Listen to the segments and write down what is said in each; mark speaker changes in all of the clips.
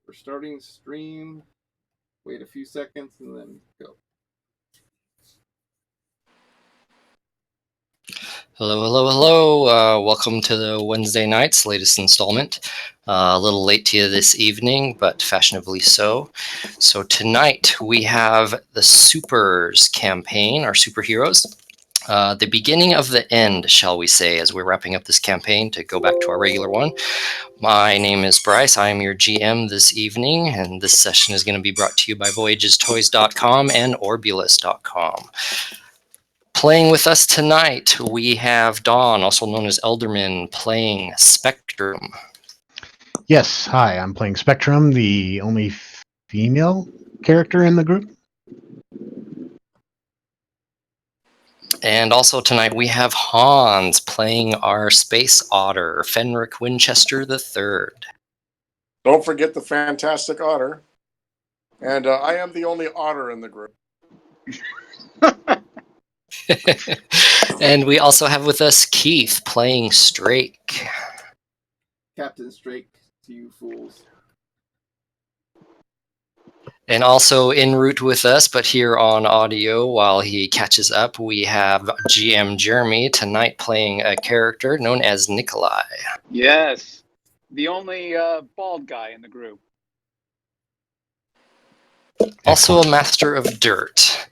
Speaker 1: We're starting stream. Wait a few seconds and then go.
Speaker 2: Hello, hello, hello. Welcome to the Wednesday night's latest installment. A little late to you this evening, but fashionably so. So tonight we have the Supers campaign, our superheroes. The beginning of the end, shall we say, as we're wrapping up this campaign to go back to our regular one. My name is Bryce. I am your GM this evening, and this session is going to be brought to you by VoyagesToys.com and Orbulus.com. Playing with us tonight, we have Dawn, also known as Elderman, playing Spectrum.
Speaker 3: Yes, hi, I'm playing Spectrum, the only female character in the group.
Speaker 2: And also tonight we have Hans playing our space otter, Fenric Winchester III.
Speaker 4: Don't forget the fantastic otter. And I am the only otter in the group.
Speaker 2: And we also have with us Keith playing Strake.
Speaker 1: Captain Strake to you fools.
Speaker 2: And also en route with us, but here on audio while he catches up, we have GM Jeremy tonight playing a character known as Nikolai.
Speaker 5: Yes, the only bald guy in the group.
Speaker 2: Also a master of dirt.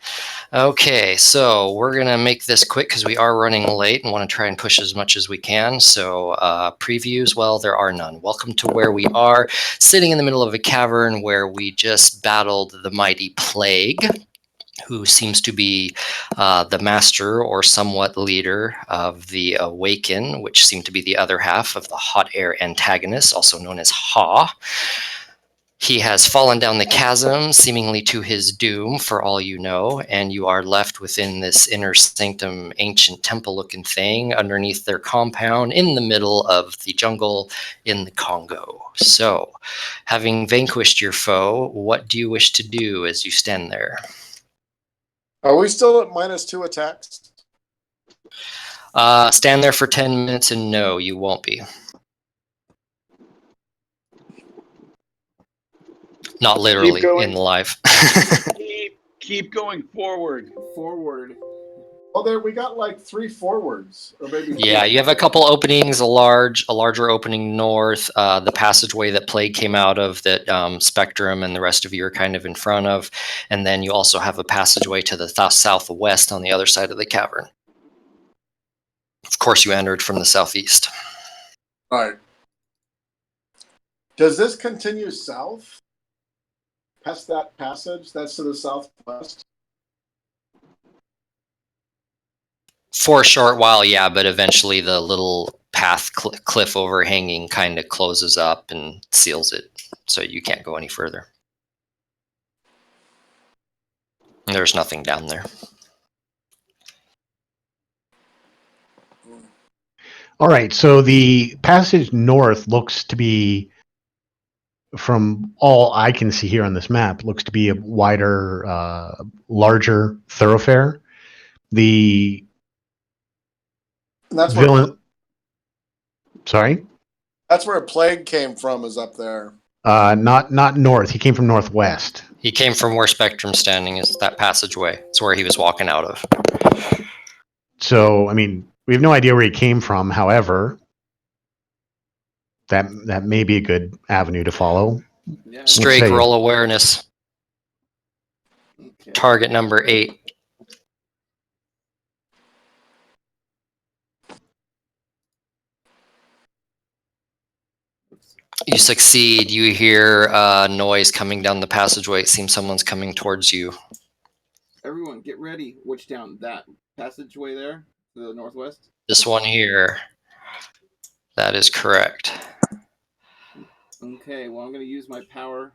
Speaker 2: Okay, so we're going to make this quick because we are running late and want to try and push as much as we can. So previews, well, there are none. Welcome to where we are, sitting in the middle of a cavern where we just battled the mighty Plague, who seems to be the master or somewhat leader of the Awaken, which seem to be the other half of the Hot Air antagonist, also known as HAA. He has fallen down the chasm, seemingly to his doom, for all you know, and you are left within this inner sanctum, ancient temple-looking thing underneath their compound in the middle of the jungle in the Congo. So, having vanquished your foe, what do you wish to do as you stand there?
Speaker 4: Are we still at -2 attacks?
Speaker 2: Stand there for 10 minutes and no, you won't be. Not literally in life.
Speaker 5: keep going forward.
Speaker 1: Forward.
Speaker 4: Oh, there we got like 3 forwards, or maybe.
Speaker 2: Yeah, you have a couple openings, a larger opening north, the passageway that Plague came out of that Spectrum and the rest of you are kind of in front of, and then you also have a passageway to the southwest on the other side of the cavern. Of course, you entered from the southeast.
Speaker 4: All right. Does this continue south? Past that passage? That's to the southwest?
Speaker 2: For a short while, yeah, but eventually the little path cliff overhanging kind of closes up and seals it, so you can't go any further. There's nothing down there.
Speaker 3: All right, so the passage north looks to be, from all I can see here on this map, looks to be a wider, larger thoroughfare. The
Speaker 4: And
Speaker 3: villain... Sorry?
Speaker 4: That's where Plague came from, is up there.
Speaker 3: Not north. He came from northwest.
Speaker 2: He came from where Spectrum's standing, is that passageway. It's where he was walking out of.
Speaker 3: So, I mean, we have no idea where he came from. However, that may be a good avenue to follow.
Speaker 1: Yeah.
Speaker 2: Strake, roll awareness. Okay. Target number 8. You succeed. You hear noise coming down the passageway. It seems someone's coming towards you.
Speaker 1: Everyone, get ready. Which down? That passageway there to the northwest?
Speaker 2: This one here. That is correct.
Speaker 1: Okay, well, I'm going to use my power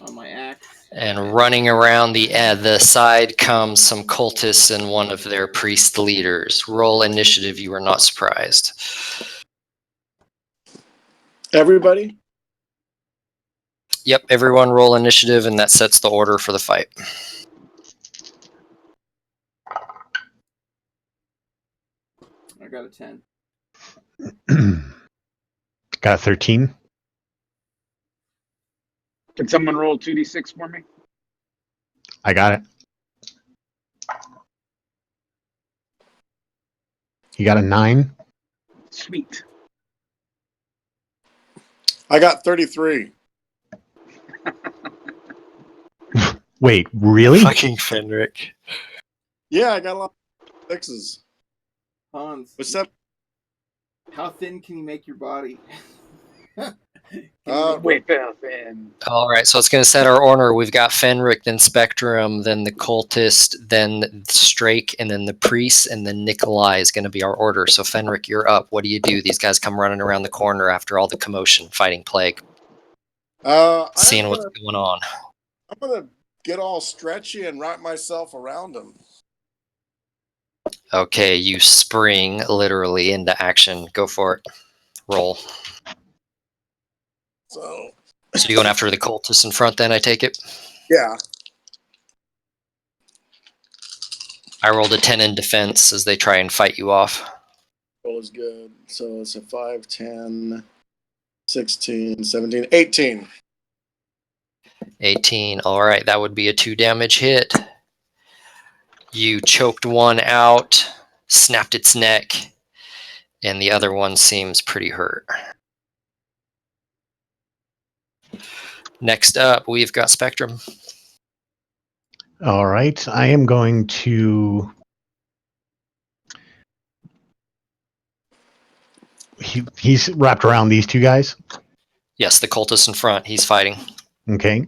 Speaker 1: on my axe.
Speaker 2: And running around the side comes some cultists and one of their priest leaders. Roll initiative. You are not surprised.
Speaker 4: Everybody?
Speaker 2: Yep, everyone roll initiative, and that sets the order for the fight.
Speaker 1: I got a 10.
Speaker 3: Got a 13.
Speaker 5: Can someone roll 2d6 for me?
Speaker 3: I got it. You got a 9?
Speaker 5: Sweet.
Speaker 4: I got 33.
Speaker 3: Wait, really?
Speaker 2: Fucking Fenric.
Speaker 4: Yeah, I got a lot of sixes.
Speaker 1: Hans,
Speaker 4: What's that?
Speaker 1: how thin can you make your body?
Speaker 5: Wait, then.
Speaker 2: All right, so it's going to set our order. We've got Fenric, then Spectrum, then the Cultist, then Strake, and then the Priest, and then Nikolai is going to be our order. So Fenric, you're up. What do you do? These guys come running around the corner after all the commotion, fighting plague, seeing what's going on.
Speaker 4: I'm gonna get all stretchy and wrap myself around him.
Speaker 2: Okay, you spring literally into action. Go for it. Roll.
Speaker 4: So
Speaker 2: So you're going after the Cultist in front then, I take it?
Speaker 4: yeah,
Speaker 2: I rolled a 10 in defense as they try and fight you off.
Speaker 4: roll is good. So it's a 5, 10, 16, 17, 18.
Speaker 2: 18. All right, that would be a 2 damage hit. You choked one out, snapped its neck, and the other one seems pretty hurt. Next up, we've got Spectrum.
Speaker 3: All right. I am going to... He's wrapped around these two guys.
Speaker 2: Yes, the cultist in front. He's fighting.
Speaker 3: Okay.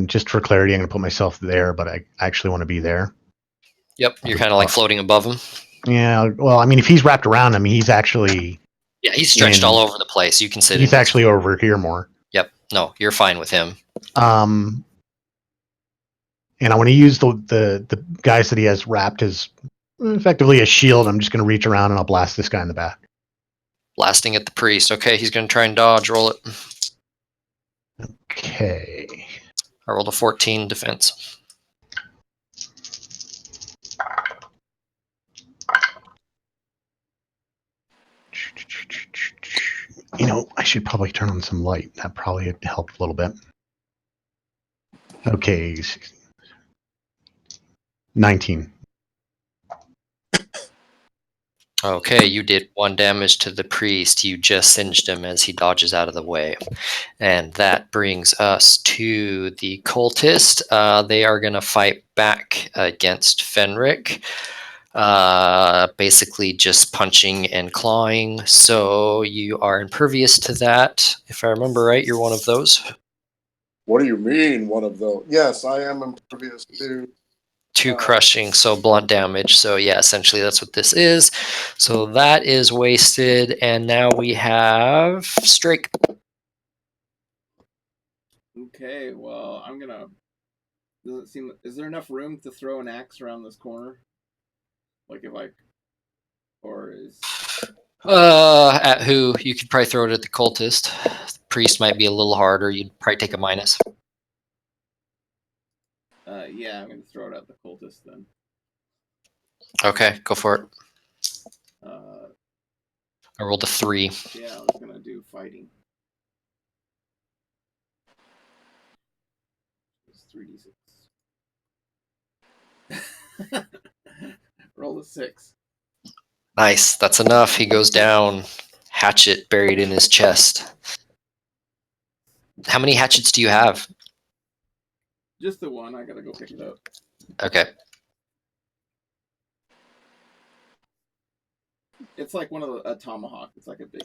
Speaker 3: Just for clarity, I'm going to put myself there, but I actually want to be there.
Speaker 2: Yep, you're kind of like floating above him.
Speaker 3: Yeah, well, I mean, if he's wrapped around him, he's actually...
Speaker 2: Yeah, he's stretched all over the place. You can sit
Speaker 3: He's
Speaker 2: in
Speaker 3: actually over here more.
Speaker 2: Yep, no, you're fine with him.
Speaker 3: And I want to use the guys that he has wrapped as effectively a shield. I'm just going to reach around and I'll blast this guy in the back.
Speaker 2: Blasting at the priest. Okay, he's going to try and dodge. Roll it.
Speaker 3: Okay.
Speaker 2: I rolled a 14 defense.
Speaker 3: You know, I should probably turn on some light. That probably would help a little bit. Okay. 19.
Speaker 2: Okay, you did 1 damage to the priest. You just singed him as he dodges out of the way. And that brings us to the cultist. They are going to fight back against Fenric. Basically just punching and clawing. So you are impervious to that. If I remember right, you're one of those.
Speaker 4: What do you mean, one of those? Yes, I am impervious to...
Speaker 2: 2 crushing, so blunt damage. So yeah, essentially that's what this is. So that is wasted, and now we have Strake.
Speaker 1: Okay, well, I'm gonna... Does it seem... Is there enough room to throw an axe around this corner? Like if I... Or is...
Speaker 2: At who? You could probably throw it at the cultist. The priest might be a little harder. You'd probably take a minus.
Speaker 1: Yeah, I'm gonna throw it at the cultist then.
Speaker 2: Okay, go for it. I rolled a 3.
Speaker 1: Yeah, I was gonna do fighting. It's 3d6. Roll a 6.
Speaker 2: Nice, that's enough. He goes down, hatchet buried in his chest. How many hatchets do you have?
Speaker 1: Just the one. I gotta go pick it up.
Speaker 2: Okay.
Speaker 1: It's like one of a tomahawk. It's like a big...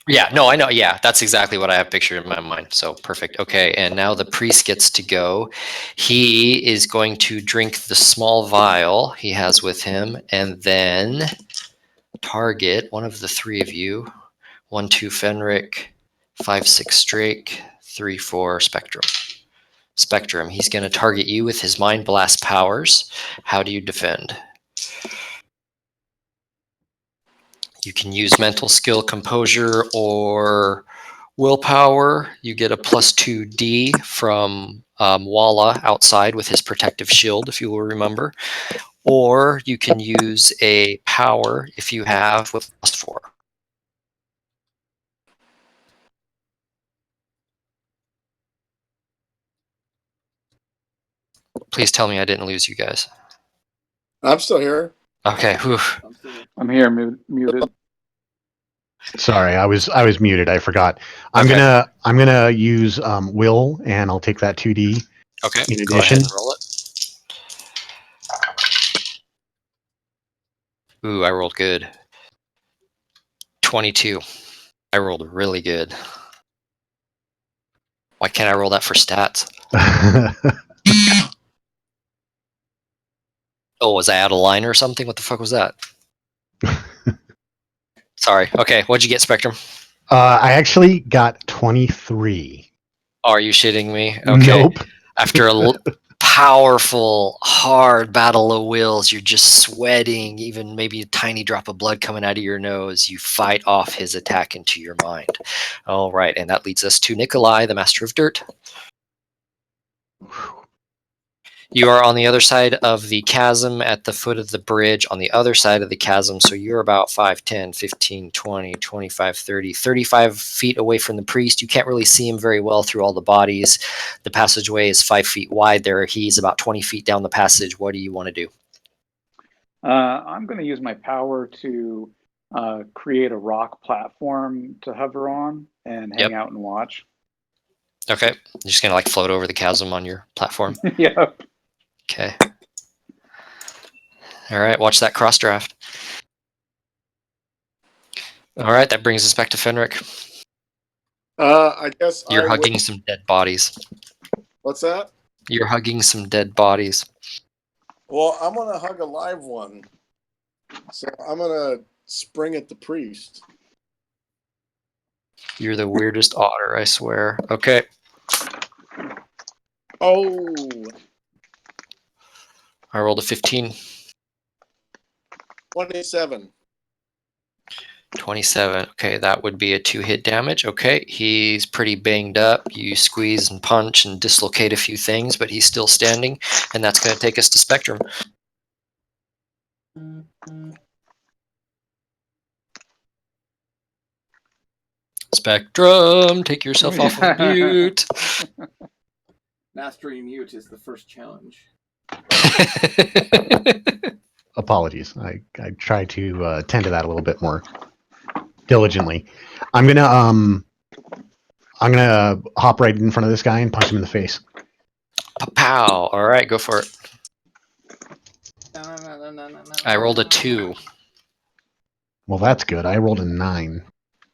Speaker 2: Yeah, no, I know. Yeah, that's exactly what I have pictured in my mind. So perfect. Okay, and now the priest gets to go. He is going to drink the small vial he has with him and then target one of the 3 of you. 1, 2, Fenric. 5, 6, Drake. 3, 4, Spectrum. Spectrum, he's going to target you with his Mind Blast powers. How do you defend? You can use mental skill, composure, or willpower. You get a +2d from Walla outside with his protective shield, if you will remember. Or you can use a power, if you have, with +4. Please tell me I didn't lose you guys.
Speaker 4: I'm still here.
Speaker 2: Okay. Whew.
Speaker 1: I'm still here.
Speaker 5: I'm here, muted.
Speaker 3: Sorry, I was muted. I forgot. I'm
Speaker 2: Okay.
Speaker 3: gonna use will, and I'll take that 2D
Speaker 2: Okay.
Speaker 3: in
Speaker 2: Go ahead
Speaker 3: addition.
Speaker 2: and roll it. Ooh, I rolled good. 22. I rolled really good. Why can't I roll that for stats? Oh, was I out of line or something? What the fuck was that? Sorry. Okay, what'd you get, Spectrum?
Speaker 3: I actually got 23.
Speaker 2: Are you shitting me? Okay.
Speaker 3: Nope.
Speaker 2: After a powerful, hard battle of wills, you're just sweating, even maybe a tiny drop of blood coming out of your nose. You fight off his attack into your mind. All right, and that leads us to Nikolai, the Master of Dirt. You are on the other side of the chasm at the foot of the bridge on the other side of the chasm. So you're about 5, 10, 15, 20, 25, 30, 35 feet away from the priest. You can't really see him very well through all the bodies. The passageway is 5 feet wide there. He's about 20 feet down the passage. What do you want to do?
Speaker 5: I'm going to use my power to create a rock platform to hover on and hang out and watch.
Speaker 2: Okay. You're just going to like float over the chasm on your platform.
Speaker 5: Yeah.
Speaker 2: Okay. All right. Watch that cross draft. All right. That brings us back to Fenric.
Speaker 4: I guess
Speaker 2: You're
Speaker 4: I
Speaker 2: hugging
Speaker 4: would.
Speaker 2: some dead bodies.
Speaker 4: What's that?
Speaker 2: You're hugging some dead bodies.
Speaker 4: Well, I'm gonna hug a live one, so I'm gonna spring at the priest.
Speaker 2: You're the weirdest otter, I swear. Okay.
Speaker 4: Oh,
Speaker 2: I rolled a 15.
Speaker 4: 27.
Speaker 2: 27. Okay, that would be a 2-hit damage. Okay, he's pretty banged up. You squeeze and punch and dislocate a few things, but he's still standing, and that's going to take us to Spectrum. Spectrum, take yourself off of mute.
Speaker 1: Mastering mute is the first challenge.
Speaker 3: Apologies. I try to tend to that a little bit more diligently. I'm gonna hop right in front of this guy and punch him in the face.
Speaker 2: Pow! All right, go for it. I rolled a 2.
Speaker 3: Well, that's good. I rolled a 9.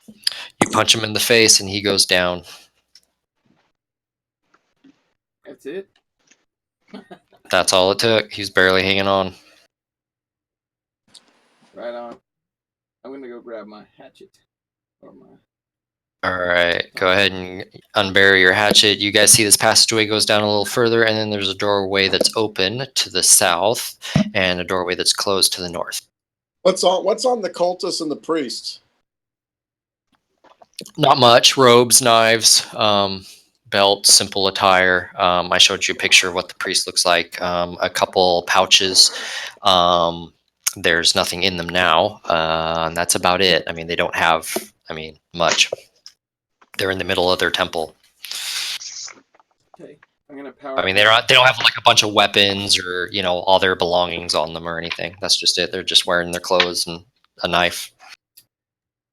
Speaker 2: You punch him in the face, and he goes down.
Speaker 1: That's it?
Speaker 2: That's all it took. He's barely hanging on.
Speaker 1: Right on. I'm gonna go grab my hatchet. Or my...
Speaker 2: All right, go ahead and unbury your hatchet. You guys see this passageway goes down a little further, and then there's a doorway that's open to the south, and a doorway that's closed to the north.
Speaker 4: What's on the cultist and the priest?
Speaker 2: Not much. Robes, knives, belt, simple attire. I showed you a picture of what the priest looks like. A couple pouches. There's nothing in them now, and that's about it. I mean, they don't have, much. They're in the middle of their temple.
Speaker 1: Okay. I'm gonna power.
Speaker 2: I mean, they don't have like a bunch of weapons or all their belongings on them or anything. That's just it. They're just wearing their clothes and a knife.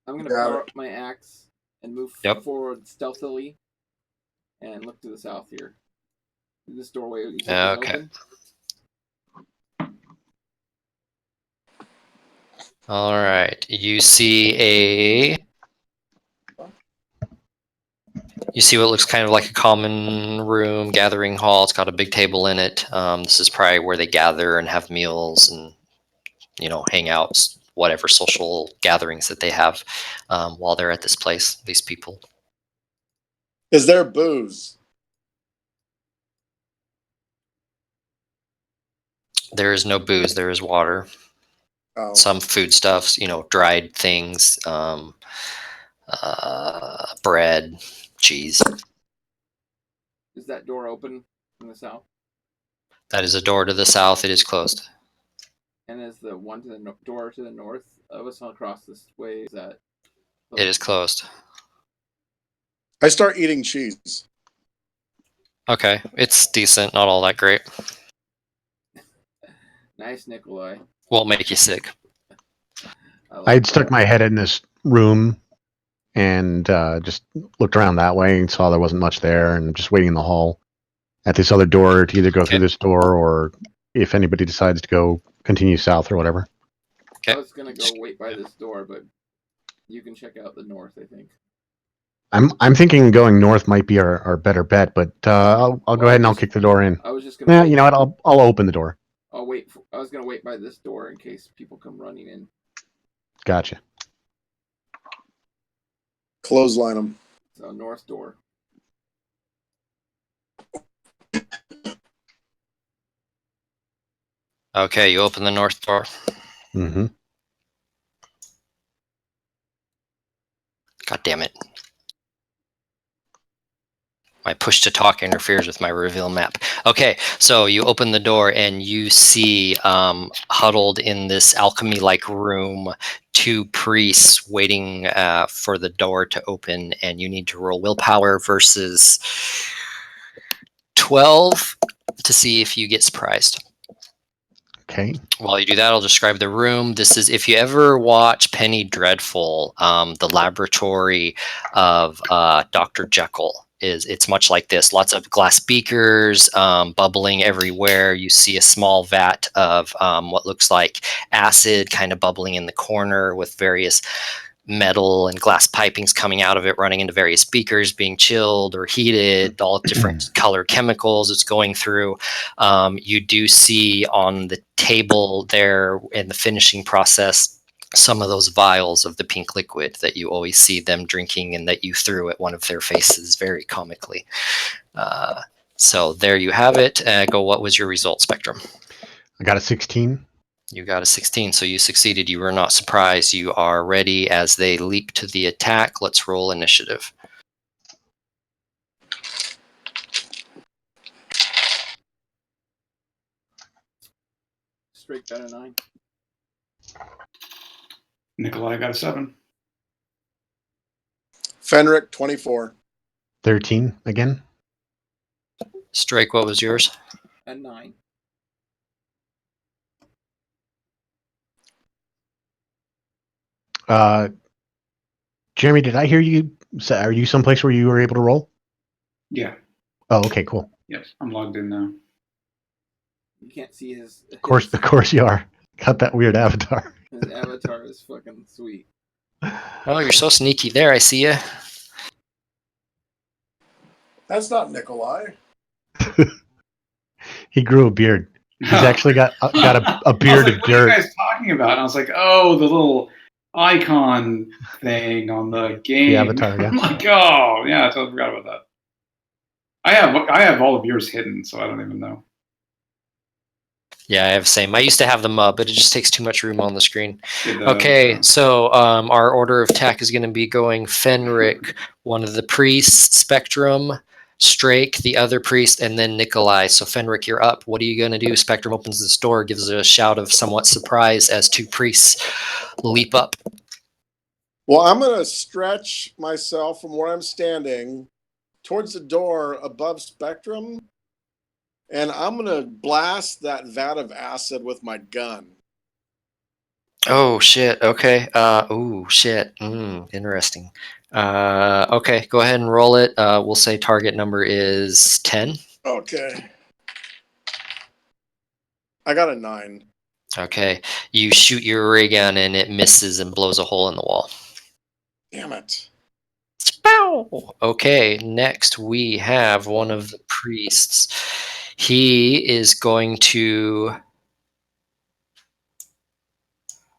Speaker 1: I'm gonna power up my axe and move forward stealthily and look to the south here. This doorway you said is open.
Speaker 2: All right. You see what looks kind of like a common room, gathering hall. It's got a big table in it. This is probably where they gather and have meals and hang out, whatever social gatherings that they have while they're at this place. These people.
Speaker 4: Is there booze?
Speaker 2: There is no booze. There is water.
Speaker 4: Oh.
Speaker 2: Some foodstuffs, dried things, bread, cheese.
Speaker 1: Is that door open in the south?
Speaker 2: That is a door to the south. It is closed.
Speaker 1: And is the one to the door to the north of us across this way, is that closed?
Speaker 2: It is closed.
Speaker 4: I start eating cheese.
Speaker 2: Okay, it's decent, not all that great.
Speaker 1: Nice, Nikolai.
Speaker 2: Won't make you sick.
Speaker 3: I had stuck my head in this room and just looked around that way and saw there wasn't much there, and just waiting in the hall at this other door to either go through
Speaker 2: Okay.
Speaker 3: this door or if anybody decides to go continue south or whatever.
Speaker 1: I
Speaker 2: Okay.
Speaker 1: was gonna go wait by this door, but you can check out the north, I think.
Speaker 3: I'm thinking going north might be our better bet, but I'll go ahead and I'll kick the door in.
Speaker 1: I was just gonna.
Speaker 3: Yeah,
Speaker 1: wait.
Speaker 3: you know what? I'll open the door.
Speaker 1: I'll wait. I was gonna wait by this door in case people come running in.
Speaker 3: Gotcha.
Speaker 4: Clothesline them.
Speaker 1: So north door.
Speaker 2: Okay, you open the north door.
Speaker 3: Mm-hmm.
Speaker 2: God damn it. My push to talk interferes with my reveal map. Okay, so you open the door and you see huddled in this alchemy-like room 2 priests waiting for the door to open, and you need to roll willpower versus 12 to see if you get surprised.
Speaker 3: Okay.
Speaker 2: While you do that, I'll describe the room. This is, if you ever watch Penny Dreadful, the laboratory of Dr. Jekyll. It's much like this. Lots of glass beakers, bubbling everywhere. You see a small vat of what looks like acid kind of bubbling in the corner with various metal and glass pipings coming out of it, running into various beakers, being chilled or heated, all different color chemicals it's going through. You do see on the table there in the finishing process some of those vials of the pink liquid that you always see them drinking and that you threw at one of their faces very comically. So there you have it. Go, what was your result, Spectrum?
Speaker 3: I got a 16.
Speaker 2: You got a 16, so you succeeded. You were not surprised. You are ready as they leap to the attack. Let's roll initiative.
Speaker 1: Straight got a 9.
Speaker 5: Nikolai got a 7.
Speaker 4: Fenric, 24.
Speaker 3: 13 again.
Speaker 2: Strike, what was yours?
Speaker 1: A 9.
Speaker 3: Jeremy, did I hear you say, are you someplace where you were able to roll?
Speaker 5: Yeah.
Speaker 3: Oh, okay, cool.
Speaker 5: Yes, I'm logged in now.
Speaker 1: You can't see his.
Speaker 3: Of course you are. Got that weird avatar.
Speaker 1: His avatar is fucking sweet.
Speaker 2: Oh, you're so sneaky there. I see you.
Speaker 4: That's not Nikolai.
Speaker 3: He grew a beard. He's actually got a beard of
Speaker 5: What are you
Speaker 3: dirt.
Speaker 5: guys talking about? And I was like, oh, the little icon thing on the game.
Speaker 3: The avatar, yeah.
Speaker 5: I'm like, oh, yeah, I totally forgot about that. I have all of yours hidden, so I don't even know.
Speaker 2: Yeah, I have the same. I used to have them up, but it just takes too much room on the screen.
Speaker 5: It does,
Speaker 2: Okay,
Speaker 5: yeah.
Speaker 2: so our order of attack is going to be going Fenric, one of the priests, Spectrum, Strake, the other priest, and then Nikolai. So Fenric, you're up. What are you going to do? Spectrum opens this door, gives a shout of somewhat surprise as 2 priests leap up.
Speaker 4: Well, I'm going to stretch myself from where I'm standing towards the door above Spectrum, and I'm going to blast that vat of acid with my gun.
Speaker 2: Oh, shit. Okay. Ooh, shit. Interesting. Okay, go ahead and roll it. We'll say target number is 10.
Speaker 4: Okay. I got a 9.
Speaker 2: Okay, you shoot your ray gun and it misses and blows a hole in the wall.
Speaker 4: Damn it.
Speaker 2: Spow! Okay, next we have one of the priests. He is going to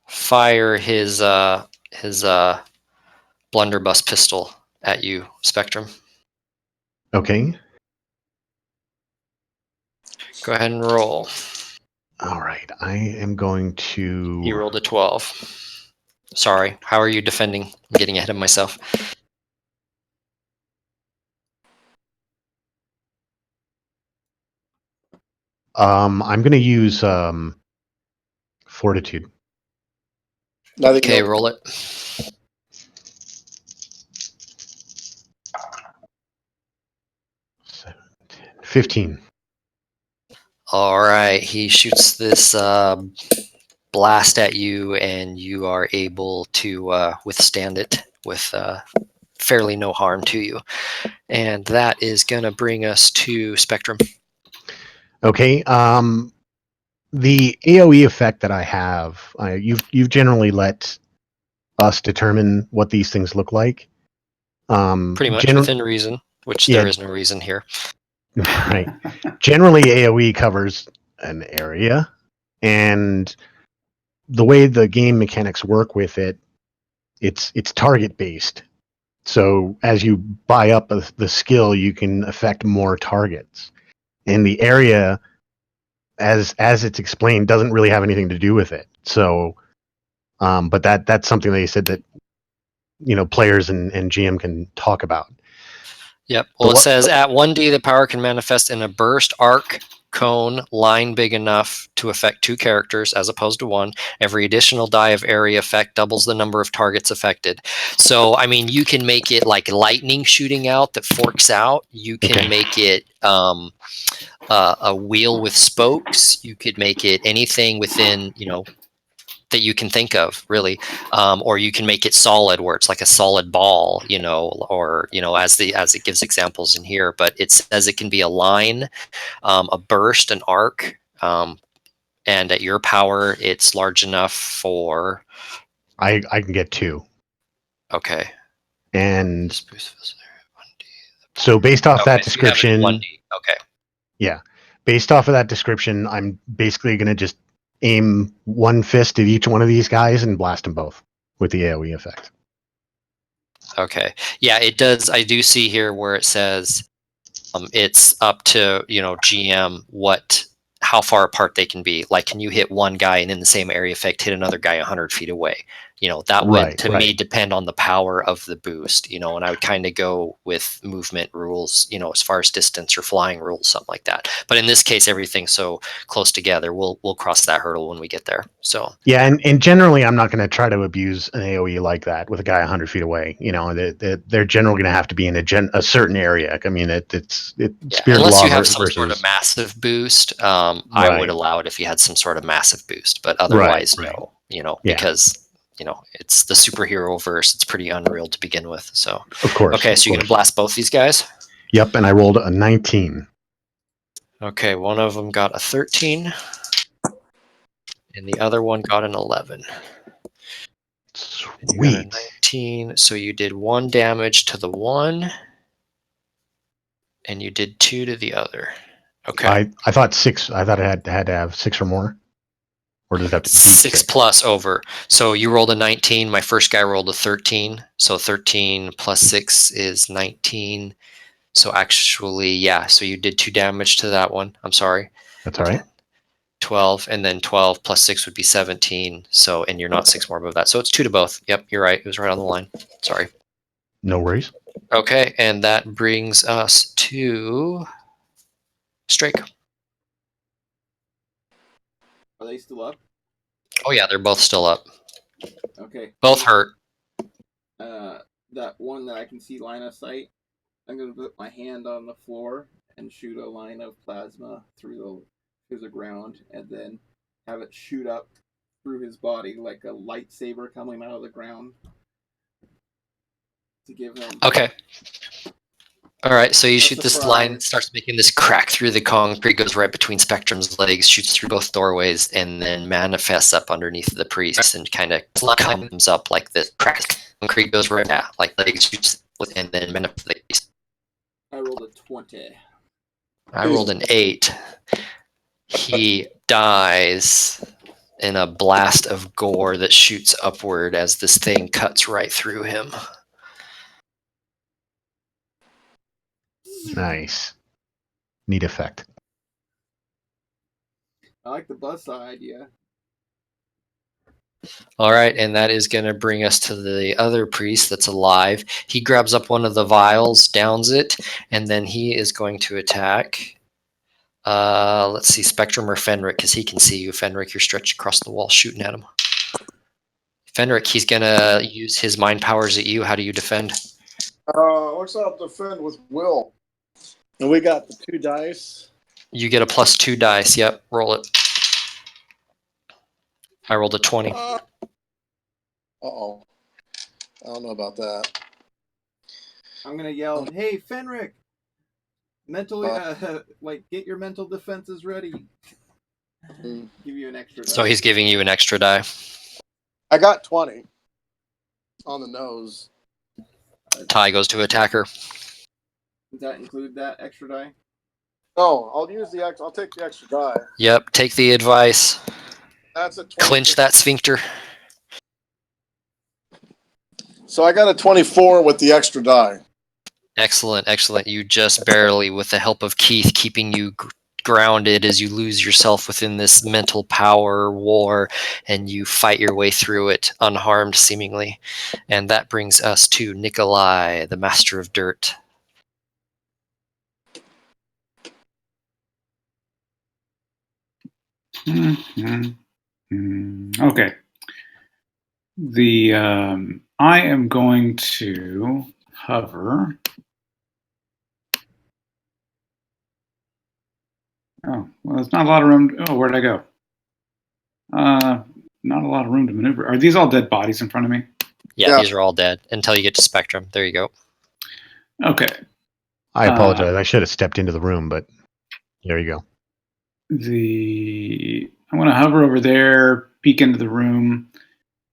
Speaker 2: fire his blunderbuss pistol at you, Spectrum.
Speaker 3: Okay.
Speaker 2: Go ahead and roll.
Speaker 3: All right. I am going to.
Speaker 2: He rolled a 12. Sorry, how are you defending? I'm getting ahead of myself.
Speaker 3: I'm going to use fortitude.
Speaker 2: Okay, roll it.
Speaker 3: 7, 10, 15.
Speaker 2: All right, he shoots this blast at you, and you are able to withstand it with fairly no harm to you. And that is going to bring us to Spectrum.
Speaker 3: Okay. The AOE effect that I have, you've generally let us determine what these things look like.
Speaker 2: Pretty much within reason, which
Speaker 3: Yeah.
Speaker 2: there is no reason here.
Speaker 3: Right. Generally, AOE covers an area, and the way the game mechanics work with it, it's target based. So as you buy up the skill, you can affect more targets. And the area, as it's explained, doesn't really have anything to do with it. So, but that's something they said that players and GM can talk about.
Speaker 2: Yep. Well, it says at 1D, the power can manifest in a burst, arc, cone, line big enough to affect 2 characters as opposed to 1. Every additional die of area effect doubles the number of targets affected. So, I mean, you can make it like lightning shooting out that forks out. You can make it a wheel with spokes. You could make it anything within, that you can think of, really, or you can make it solid, where it's like a solid ball, or as it gives examples in here. But it says it can be a line, a burst, an arc, and at your power, it's large enough for.
Speaker 3: I can get 2.
Speaker 2: Okay.
Speaker 3: And so based off that description,
Speaker 2: okay.
Speaker 3: Yeah, based off of that description, I'm basically going to just aim one fist at each one of these guys and blast them both with the AOE effect.
Speaker 2: Okay. Yeah, it does. I do see here where it says it's up to GM how far apart they can be. Like, can you hit one guy and in the same area effect hit another guy 100 feet away? That would me depend on the power of the boost. And I would kind of go with movement rules. As far as distance or flying rules, something like that. But in this case, everything's so close together. We'll cross that hurdle when we get there. So
Speaker 3: yeah, and generally, I'm not going to try to abuse an AOE like that with a guy 100 feet away. They're generally going to have to be in a certain area. I mean, it's Spirit
Speaker 2: unless
Speaker 3: Law
Speaker 2: you have some
Speaker 3: versus
Speaker 2: sort of massive boost. I would allow it if you had some sort of massive boost, but otherwise, no. Because it's the superhero verse. It's pretty unreal to begin with. So
Speaker 3: of course.
Speaker 2: Okay, so you're gonna blast both these guys.
Speaker 3: Yep, and I rolled a 19.
Speaker 2: Okay, one of them got a 13, and the other one got an 11.
Speaker 3: Sweet.
Speaker 2: You got a 19, so you did 1 damage to the one, and you did 2 to the other. Okay.
Speaker 3: I thought 6. I thought I had to have 6 or more. Or does that have to be
Speaker 2: 6 plus over? So you rolled a 19. My first guy rolled a 13. So 13 plus 6 is 19. So actually, yeah. So you did 2 damage to that one. I'm sorry.
Speaker 3: That's all right.
Speaker 2: 12, and then 12 plus 6 would be 17. So, and you're not 6 more above that. So it's 2 to both. Yep, you're right. It was right on the line. Sorry.
Speaker 3: No worries.
Speaker 2: Okay, and that brings us to Strake.
Speaker 1: Are they still up?
Speaker 2: Oh yeah, they're both still up.
Speaker 1: Okay.
Speaker 2: Both hurt.
Speaker 1: That one that I can see line of sight, I'm gonna put my hand on the floor and shoot a line of plasma through the ground, and then have it shoot up through his body like a lightsaber coming out of the ground to give him.
Speaker 2: Okay. All right, so you shoot this line, it starts making this crack through the concrete, goes right between Spectrum's legs, shoots through both doorways, and then manifests up underneath the priest and kind of comes up like this. Crack. Concrete goes right out, like legs shoots, and then manifests.
Speaker 1: I rolled a 20.
Speaker 2: I rolled an 8. He dies in a blast of gore that shoots upward as this thing cuts right through him.
Speaker 3: Nice. Neat effect.
Speaker 1: I like the buzzsaw idea.
Speaker 2: All right, and that is going to bring us to the other priest that's alive. He grabs up one of the vials, downs it, and then he is going to attack. Let's see, Spectrum or Fenric, because he can see you. Fenric, you're stretched across the wall shooting at him. Fenric, he's going to use his mind powers at you. How do you defend?
Speaker 4: Looks like I'll defend with will. And we got the 2 dice.
Speaker 2: You get a +2 dice. Yep, roll it. I rolled a 20.
Speaker 4: Uh-oh. I don't know about that.
Speaker 1: I'm gonna yell, "Hey, Fenric! Mentally, get your mental defenses ready." Give you an extra die.
Speaker 2: So he's giving you an extra die.
Speaker 4: I got 20 on the nose.
Speaker 2: Ty goes to attacker.
Speaker 1: Does that include that extra die?
Speaker 4: Oh, I'll take the extra die.
Speaker 2: Yep, take the advice.
Speaker 4: That's a 20.
Speaker 2: Clinch that sphincter.
Speaker 4: So I got a 24 with the extra die.
Speaker 2: Excellent, excellent. You just barely, with the help of Keith, keeping you grounded as you lose yourself within this mental power war, and you fight your way through it unharmed, seemingly. And that brings us to Nikolai, the Master of Dirt.
Speaker 6: Okay. I am going to hover. Oh, well, there's not a lot of room. Oh, where'd I go? Not a lot of room to maneuver. Are these all dead bodies in front of me?
Speaker 2: Yeah, these are all dead until you get to Spectrum. There you go.
Speaker 6: Okay.
Speaker 3: I apologize. I should have stepped into the room, but there you go.
Speaker 6: I'm going to hover over there, peek into the room.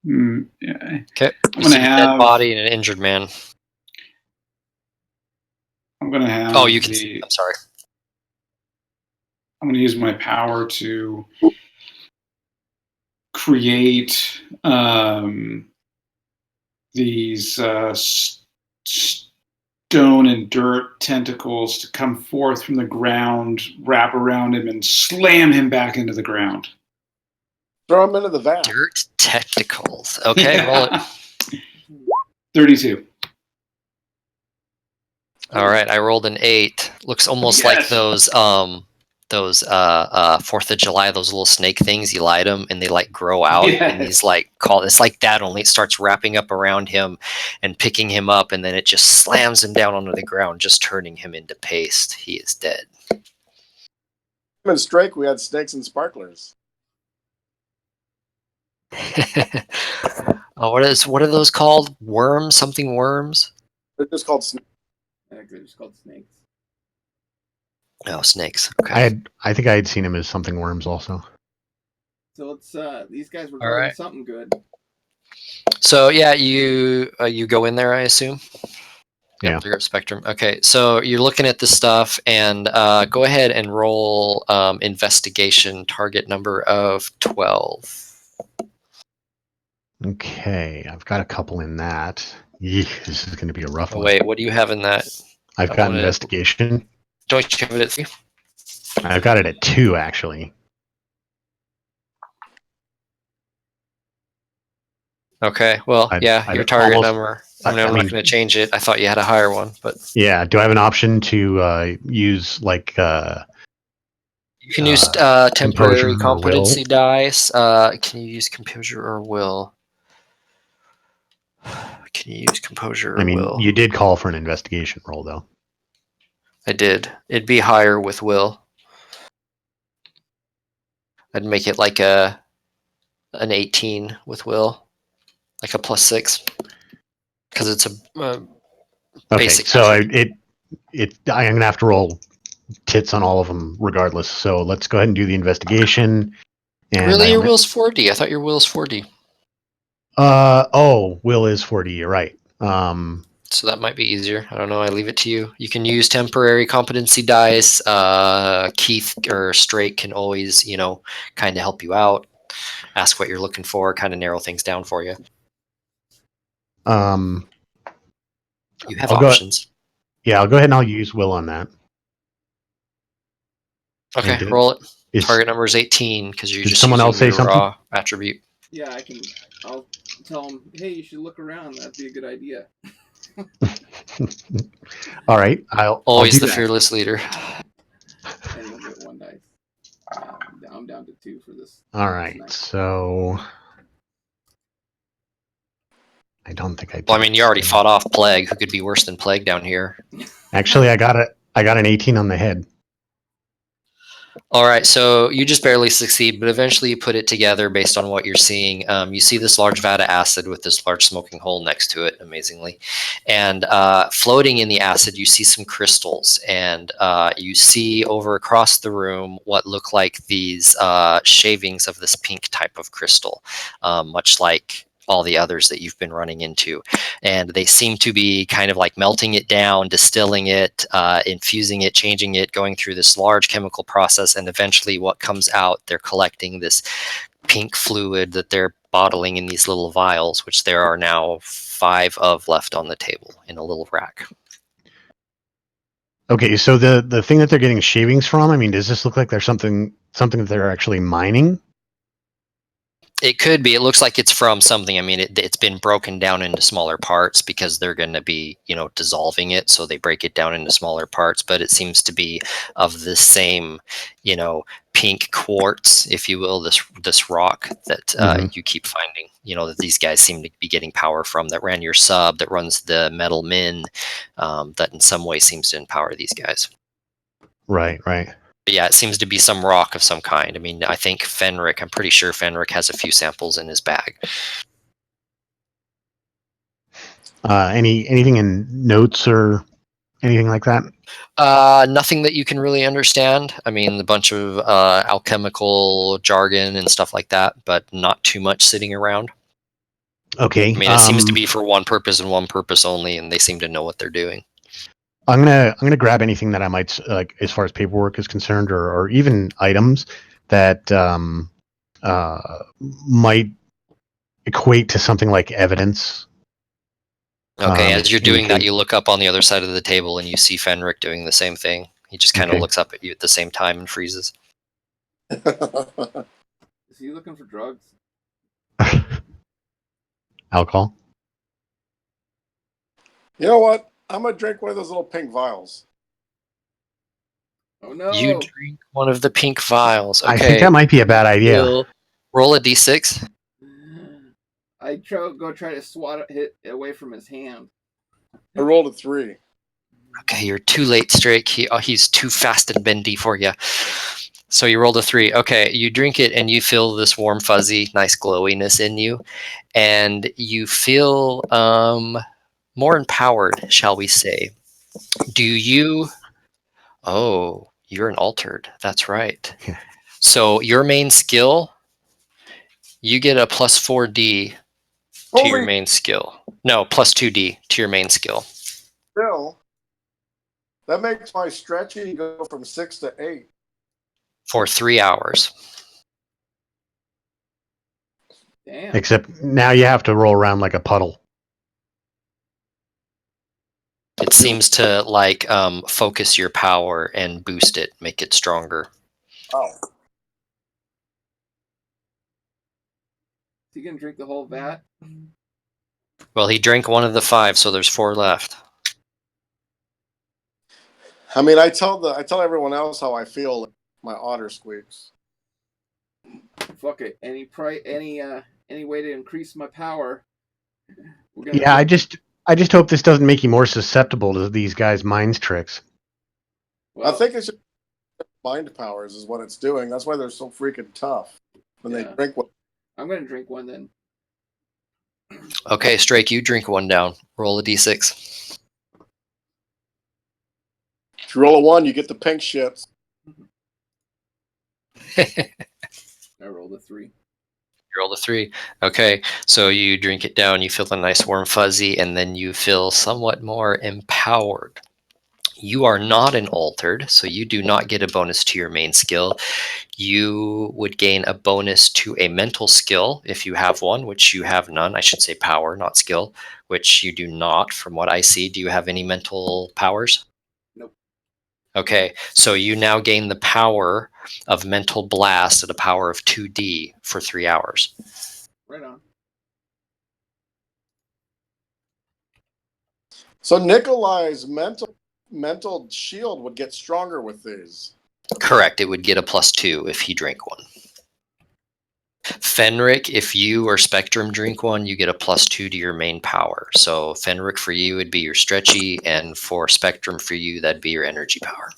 Speaker 2: Okay.
Speaker 6: I'm going to have
Speaker 2: a dead body and an injured man.
Speaker 6: I'm going to have.
Speaker 2: Oh, you can see. I'm sorry.
Speaker 6: I'm going to use my power to create these stone and dirt tentacles to come forth from the ground, wrap around him, and slam him back into the ground.
Speaker 4: Throw him into the vat.
Speaker 2: Dirt tentacles. Okay, yeah. Roll it.
Speaker 6: 32.
Speaker 2: All right, I rolled an 8. Looks almost like those 4th of July, those little snake things. You light them and they like grow out, and he's like it's like that, only it starts wrapping up around him and picking him up, and then it just slams him down onto the ground, just turning him into paste. He is dead.
Speaker 4: In Strike, we had snakes and sparklers.
Speaker 2: What are those called? Worms? Something worms?
Speaker 4: They're just called snakes.
Speaker 1: They're just called snakes.
Speaker 2: Oh, snakes. Okay.
Speaker 3: I think I had seen him as something worms also.
Speaker 1: So let's these guys were doing something good.
Speaker 2: So yeah, you go in there, I assume.
Speaker 3: Yeah.
Speaker 2: Clear up Spectrum. Okay, so you're looking at this stuff, and go ahead and roll investigation. Target number of 12.
Speaker 3: Okay, I've got a couple in that. This is going to be a rough one.
Speaker 2: Wait, what do you have in that?
Speaker 3: I've got investigation.
Speaker 2: Don't you have it at 3?
Speaker 3: I've got it at 2, actually.
Speaker 2: Okay, well, your target number. I'm not going to change it. I thought you had a higher one, but
Speaker 3: yeah. Do I have an option to use like?
Speaker 2: You can use temporary competency dice. Can you use composure or will? Can you use composure or will?
Speaker 3: You did call for an investigation roll, though.
Speaker 2: I did. It'd be higher with will. I'd make it like an 18 with will, like a +6, because it's a basic.
Speaker 3: So I'm gonna have to roll tits on all of them regardless. So let's go ahead and do the investigation. And
Speaker 2: really, your will's 4D. I thought your will's 4D.
Speaker 3: Will is 4D. You're right.
Speaker 2: So that might be easier. I don't know. I leave it to you. You can use temporary competency dice. Keith or Straight can always, kind of help you out. Ask what you're looking for. Kind of narrow things down for you. You have options.
Speaker 3: I'll go ahead and I'll use will on that.
Speaker 2: Okay, roll it. Target number is 18 because you're just
Speaker 3: someone else say
Speaker 2: your
Speaker 3: something?
Speaker 2: raw attribute.
Speaker 1: Yeah, I'll tell them, hey, you should look around. That'd be a good idea.
Speaker 3: All right, I'll
Speaker 2: always the fearless leader.
Speaker 1: And you'll get 1 dice. I'm down to 2 for this.
Speaker 3: All right, so I don't think I.
Speaker 2: Well, you already fought off Plague. Who could be worse than Plague down here?
Speaker 3: Actually, I got an 18 on the head.
Speaker 2: All right, so you just barely succeed, but eventually you put it together based on what you're seeing. You see this large vat of acid with this large smoking hole next to it, amazingly. And floating in the acid, you see some crystals. And you see over across the room what look like these shavings of this pink type of crystal, much like all the others that you've been running into. And they seem to be kind of like melting it down, distilling it, infusing it, changing it, going through this large chemical process. And eventually what comes out, they're collecting this pink fluid that they're bottling in these little vials, which there are now 5 of left on the table in a little rack.
Speaker 3: Okay, so the thing that they're getting shavings from, I mean, does this look like there's something that they're actually mining?
Speaker 2: It could be. It looks like it's from something. I mean, it's been broken down into smaller parts because they're going to be, dissolving it. So they break it down into smaller parts. But it seems to be of the same, pink quartz, if you will, this rock that you keep finding. That these guys seem to be getting power from. That ran your sub, that runs the metal min, that in some way seems to empower these guys.
Speaker 3: Right.
Speaker 2: But yeah, it seems to be some rock of some kind. I mean, I think I'm pretty sure Fenric has a few samples in his bag.
Speaker 3: Anything in notes or anything like that?
Speaker 2: Nothing that you can really understand. I mean, a bunch of alchemical jargon and stuff like that, but not too much sitting around.
Speaker 3: Okay.
Speaker 2: I mean, it seems to be for one purpose and one purpose only, and they seem to know what they're doing.
Speaker 3: I'm gonna grab anything that I might like as far as paperwork is concerned, or even items that might equate to something like evidence.
Speaker 2: Okay, as you're doing that,
Speaker 3: case.
Speaker 2: you look up on the other side of the table and you see Fenric doing the same thing. He just kind of looks up at you at the same time and freezes.
Speaker 1: Is he looking for drugs?
Speaker 3: Alcohol.
Speaker 4: You know what? I'm gonna drink one of those little pink vials.
Speaker 1: Oh no!
Speaker 2: You drink one of the pink vials. Okay.
Speaker 3: I think that might be a bad idea.
Speaker 2: Roll a d6.
Speaker 1: I go try to swat it away from his hand.
Speaker 4: I rolled a 3.
Speaker 2: Okay, you're too late, Strake. He's too fast and bendy for you. So you rolled a 3. Okay, you drink it and you feel this warm, fuzzy, nice glowiness in you, and you feel more empowered, shall we say? Do you? Oh, you're an altered. That's right.
Speaker 3: Yeah.
Speaker 2: So your main skill, you get a plus 4d to your main skill. No, plus 2d to your main skill.
Speaker 4: Still, that makes my stretchy go from 6 to 8.
Speaker 2: For 3 hours.
Speaker 1: Damn.
Speaker 3: Except now you have to roll around like a puddle.
Speaker 2: It seems to like focus your power and boost it, make it stronger.
Speaker 4: Oh.
Speaker 1: Is he gonna drink the whole vat?
Speaker 2: Well, he drank one of the 5, so there's 4 left.
Speaker 4: I mean, I tell everyone else how I feel. Like my otter squeaks.
Speaker 1: Fuck it. Any way to increase my power?
Speaker 3: Yeah, I just hope this doesn't make you more susceptible to these guys' mind tricks.
Speaker 4: Well, I think it's just mind powers is what it's doing. That's why they're so freaking tough when they drink one.
Speaker 1: I'm gonna drink one then.
Speaker 2: Okay, Strake, you drink one down. Roll a d6.
Speaker 4: If you roll a 1, you get the pink shits.
Speaker 1: I rolled a 3.
Speaker 2: You rolled a 3. Okay, so you drink it down, you feel the nice warm fuzzy, and then you feel somewhat more empowered. You are not an altered, so you do not get a bonus to your main skill. You would gain a bonus to a mental skill if you have one, which you have none. I should say power, not skill, which you do not from what I see. Do you have any mental powers?
Speaker 1: Nope.
Speaker 2: Okay, so you now gain the power of mental blast at a power of 2d for 3 hours.
Speaker 1: Right on.
Speaker 4: So Nikolai's mental shield would get stronger with these.
Speaker 2: Correct. It would get a plus 2 if he drank one. Fenric, if you or Spectrum drink one, you get a plus 2 to your main power. So Fenric for you would be your stretchy, and for Spectrum for you, that'd be your energy power.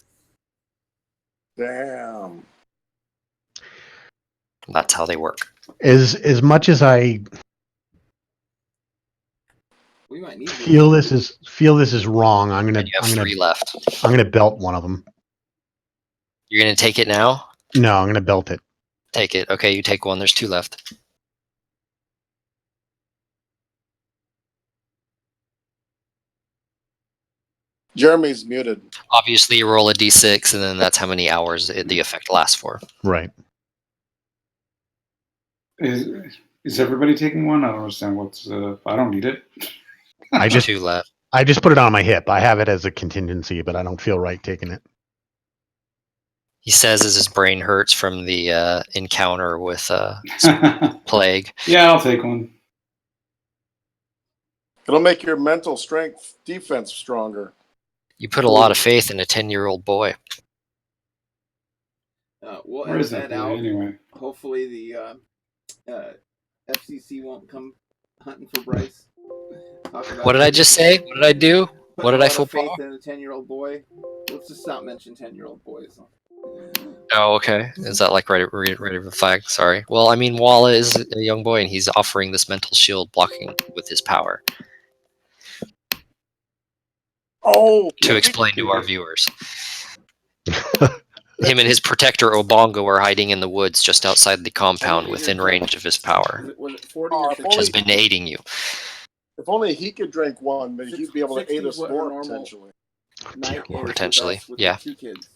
Speaker 4: Damn.
Speaker 2: That's how they work.
Speaker 3: As much as I
Speaker 1: We might need
Speaker 3: feel this is wrong, I'm
Speaker 2: And you have 3 left.
Speaker 3: gonna belt one of them.
Speaker 2: You're going to take it now?
Speaker 3: No, I'm gonna belt it.
Speaker 2: Take it. Okay, you take one. There's 2 left.
Speaker 4: Jeremy's muted.
Speaker 2: Obviously, you roll a d6, and then that's how many hours the effect lasts for.
Speaker 3: Right.
Speaker 6: Is everybody taking one? I don't understand what's. I don't need it.
Speaker 3: I just
Speaker 2: 2 left.
Speaker 3: put it on my hip. I have it as a contingency, but I don't feel right taking it.
Speaker 2: He says as his brain hurts from the encounter with plague.
Speaker 6: Yeah, I'll take one.
Speaker 4: It'll make your mental strength defense stronger.
Speaker 2: You put a lot of faith in a 10-year-old boy.
Speaker 1: We'll
Speaker 6: Where
Speaker 1: edit
Speaker 6: is that
Speaker 1: that
Speaker 6: boy
Speaker 1: out.
Speaker 6: anyway?
Speaker 1: Hopefully the FCC won't come hunting for Bryce.
Speaker 2: What did I just say? What did I do? What did I
Speaker 1: put
Speaker 2: flip
Speaker 1: faith
Speaker 2: off?
Speaker 1: in a 10-year-old boy? Let's just not mention 10-year-old boys.
Speaker 2: Oh, okay. Is that like ready for the flag? Sorry. Well, I mean, Walla is a young boy, and he's offering this mental shield, blocking with his power.
Speaker 4: Oh,
Speaker 2: To explain to our viewers. Him and his protector Obongo are hiding in the woods just outside the compound within range of his power,
Speaker 1: Was it 40 or
Speaker 4: if
Speaker 1: 60?
Speaker 2: which has
Speaker 4: only-
Speaker 2: been aiding you.
Speaker 4: If only he could drink one, then he'd be able to
Speaker 1: 60
Speaker 4: aid us
Speaker 1: what her
Speaker 4: more
Speaker 1: normal
Speaker 4: potentially.
Speaker 1: night is with
Speaker 2: Potentially,
Speaker 1: us with
Speaker 2: yeah.
Speaker 1: the 2 kids.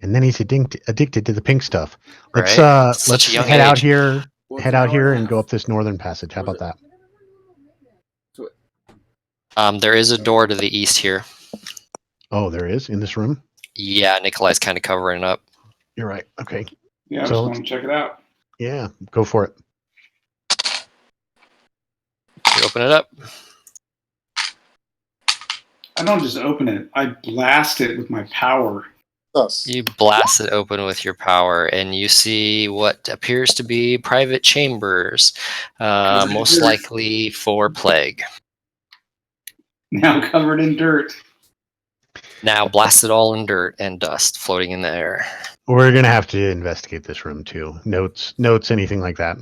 Speaker 3: And then he's addicted to the pink stuff. Let's
Speaker 2: Right? Such a young
Speaker 3: head out
Speaker 2: age.
Speaker 3: here,
Speaker 1: Well, it's
Speaker 3: head
Speaker 1: an
Speaker 3: out
Speaker 1: hour
Speaker 3: here,
Speaker 1: and a
Speaker 3: and go
Speaker 1: half.
Speaker 3: up this northern passage. How
Speaker 1: Was
Speaker 3: about that?
Speaker 2: There is a door to the east here.
Speaker 3: Oh, there is in this room.
Speaker 2: Yeah, Nikolai's kind of covering it up.
Speaker 3: You're right. Okay.
Speaker 6: Yeah, I'm
Speaker 3: So
Speaker 6: just
Speaker 3: let's-
Speaker 6: going to check it out.
Speaker 3: Yeah, go for it.
Speaker 2: You open it up.
Speaker 6: I don't just open it. I blast it with my power.
Speaker 4: Us.
Speaker 2: You blast it open with your power, and you see what appears to be private chambers, most likely for plague.
Speaker 6: Now covered in dirt.
Speaker 2: Now blasted all in dirt and dust floating in the air.
Speaker 3: We're gonna have to investigate this room too. Notes, anything like that.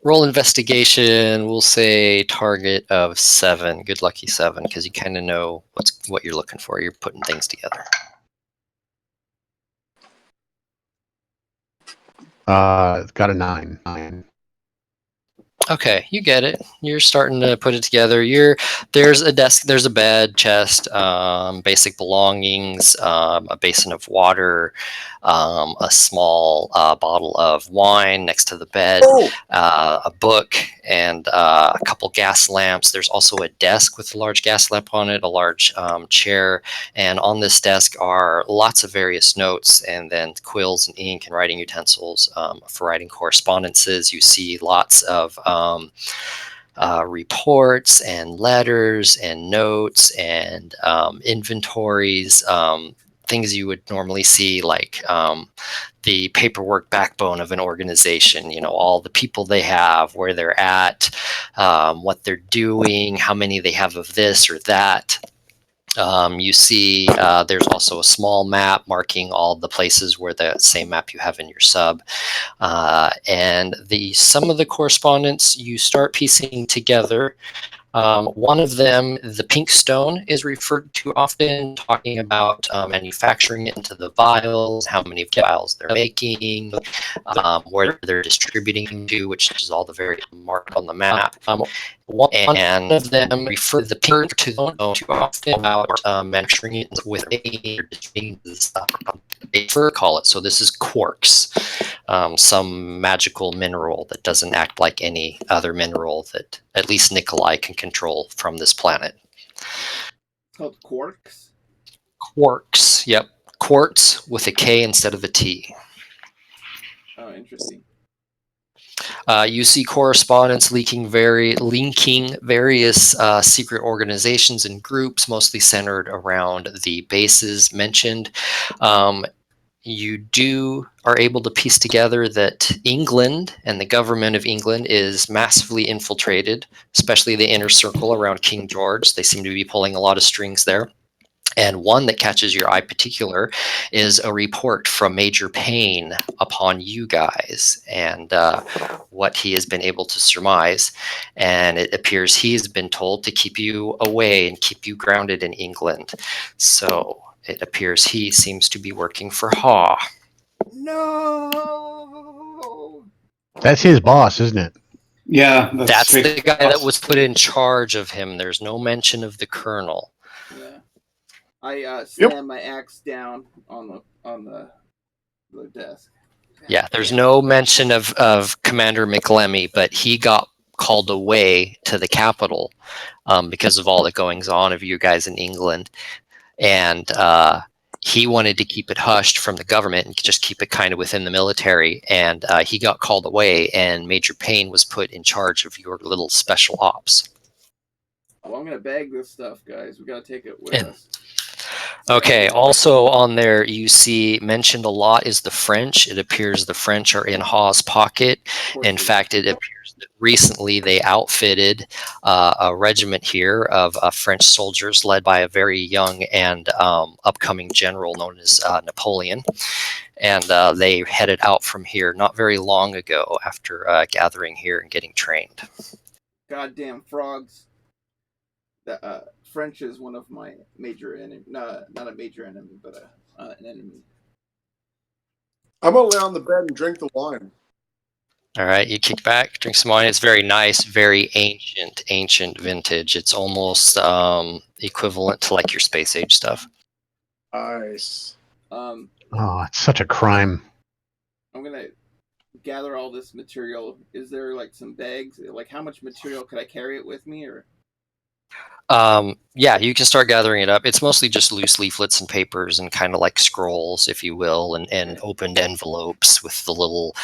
Speaker 2: Roll investigation. We'll say target of 7. Good lucky 7, because you kind of know what you're looking for. You're putting things together.
Speaker 3: Got a 9.
Speaker 2: Okay, you get it. You're starting to put it together. There's a desk, there's a bed, chest, basic belongings, a basin of water, a small bottle of wine next to the bed, a book, and a couple gas lamps. There's also a desk with a large gas lamp on it, a large chair, and on this desk are lots of various notes, and then quills and ink and writing utensils for writing correspondences. You see lots of reports and letters and notes and inventories, things you would normally see, like the paperwork backbone of an organization, all the people they have, where they're at, what they're doing, how many they have of this or that. You see there's also a small map marking all the places where the same map you have in your sub. And some of the correspondence you start piecing together. One of them, the pink stone, is referred to often, talking about manufacturing it into the vials, how many vials they're making, where they're distributing to, which is all the very marked on the map. One of them refer the pink to too often about manufacturing it with a distributing stuff. They call it. So this is quarks, some magical mineral that doesn't act like any other mineral that at least Nikolai can control from this planet.
Speaker 1: It's called quarks.
Speaker 2: Quarks, yep. Quartz with a K instead of a T.
Speaker 1: Oh, interesting.
Speaker 2: You see correspondence linking various secret organizations and groups, mostly centered around the bases mentioned. You are able to piece together that England and the government of England is massively infiltrated, especially the inner circle around King George. They seem to be pulling a lot of strings there. And one that catches your eye particular is a report from Major Payne upon you guys and what he has been able to surmise. And it appears he's been told to keep you away and keep you grounded in England. So it appears he seems to be working for HAA.
Speaker 1: No.
Speaker 3: That's his boss, isn't it?
Speaker 6: Yeah,
Speaker 2: That's the
Speaker 6: fake
Speaker 2: guy that
Speaker 6: boss.
Speaker 2: was put in charge of him. There's no mention of the colonel.
Speaker 1: Yeah. I slam my axe down on the desk.
Speaker 2: Yeah, there's no mention of Commander McLemmy, but he got called away to the capital because of all the goings on of you guys in England. And he wanted to keep it hushed from the government and just keep it kind of within the military. And he got called away, and Major Payne was put in charge of your little special ops.
Speaker 1: Well, I'm gonna bag this stuff, guys. We gotta take it with us.
Speaker 2: Okay, also on there you see mentioned a lot is the French. It appears the French are in HAA's pocket. In fact, it appears that recently they outfitted a regiment here of French soldiers led by a very young and upcoming general known as Napoleon. And they headed out from here not very long ago after gathering here and getting trained.
Speaker 1: Goddamn frogs. The French is one of my major enemy. No, not a major enemy, but an enemy.
Speaker 4: I'm gonna lay on the bed and drink the wine.
Speaker 2: All right, you kick back, drink some wine. It's very nice, very ancient vintage. It's almost equivalent to like your space age stuff.
Speaker 4: Nice.
Speaker 1: Um,
Speaker 3: Oh, it's such a crime.
Speaker 1: I'm gonna gather all this material. Is there like some bags? Like, how much material could I carry it with me, or?
Speaker 2: Yeah, you can start gathering it up. It's mostly just loose leaflets and papers and kind of like scrolls, if you will, and opened envelopes with the little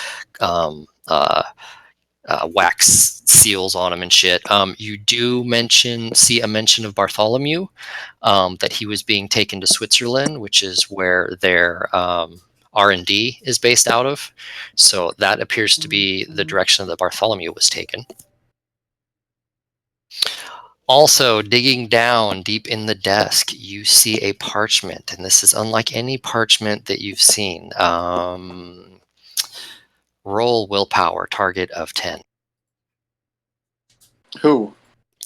Speaker 2: wax seals on them and shit. You do see a mention of Bartholomew, that he was being taken to Switzerland, which is where their R&D is based out of. So that appears to be the direction that Bartholomew was taken. Also, digging down deep in the desk, you see a parchment, and this is unlike any parchment that you've seen. Roll willpower, target of 10.
Speaker 4: Who?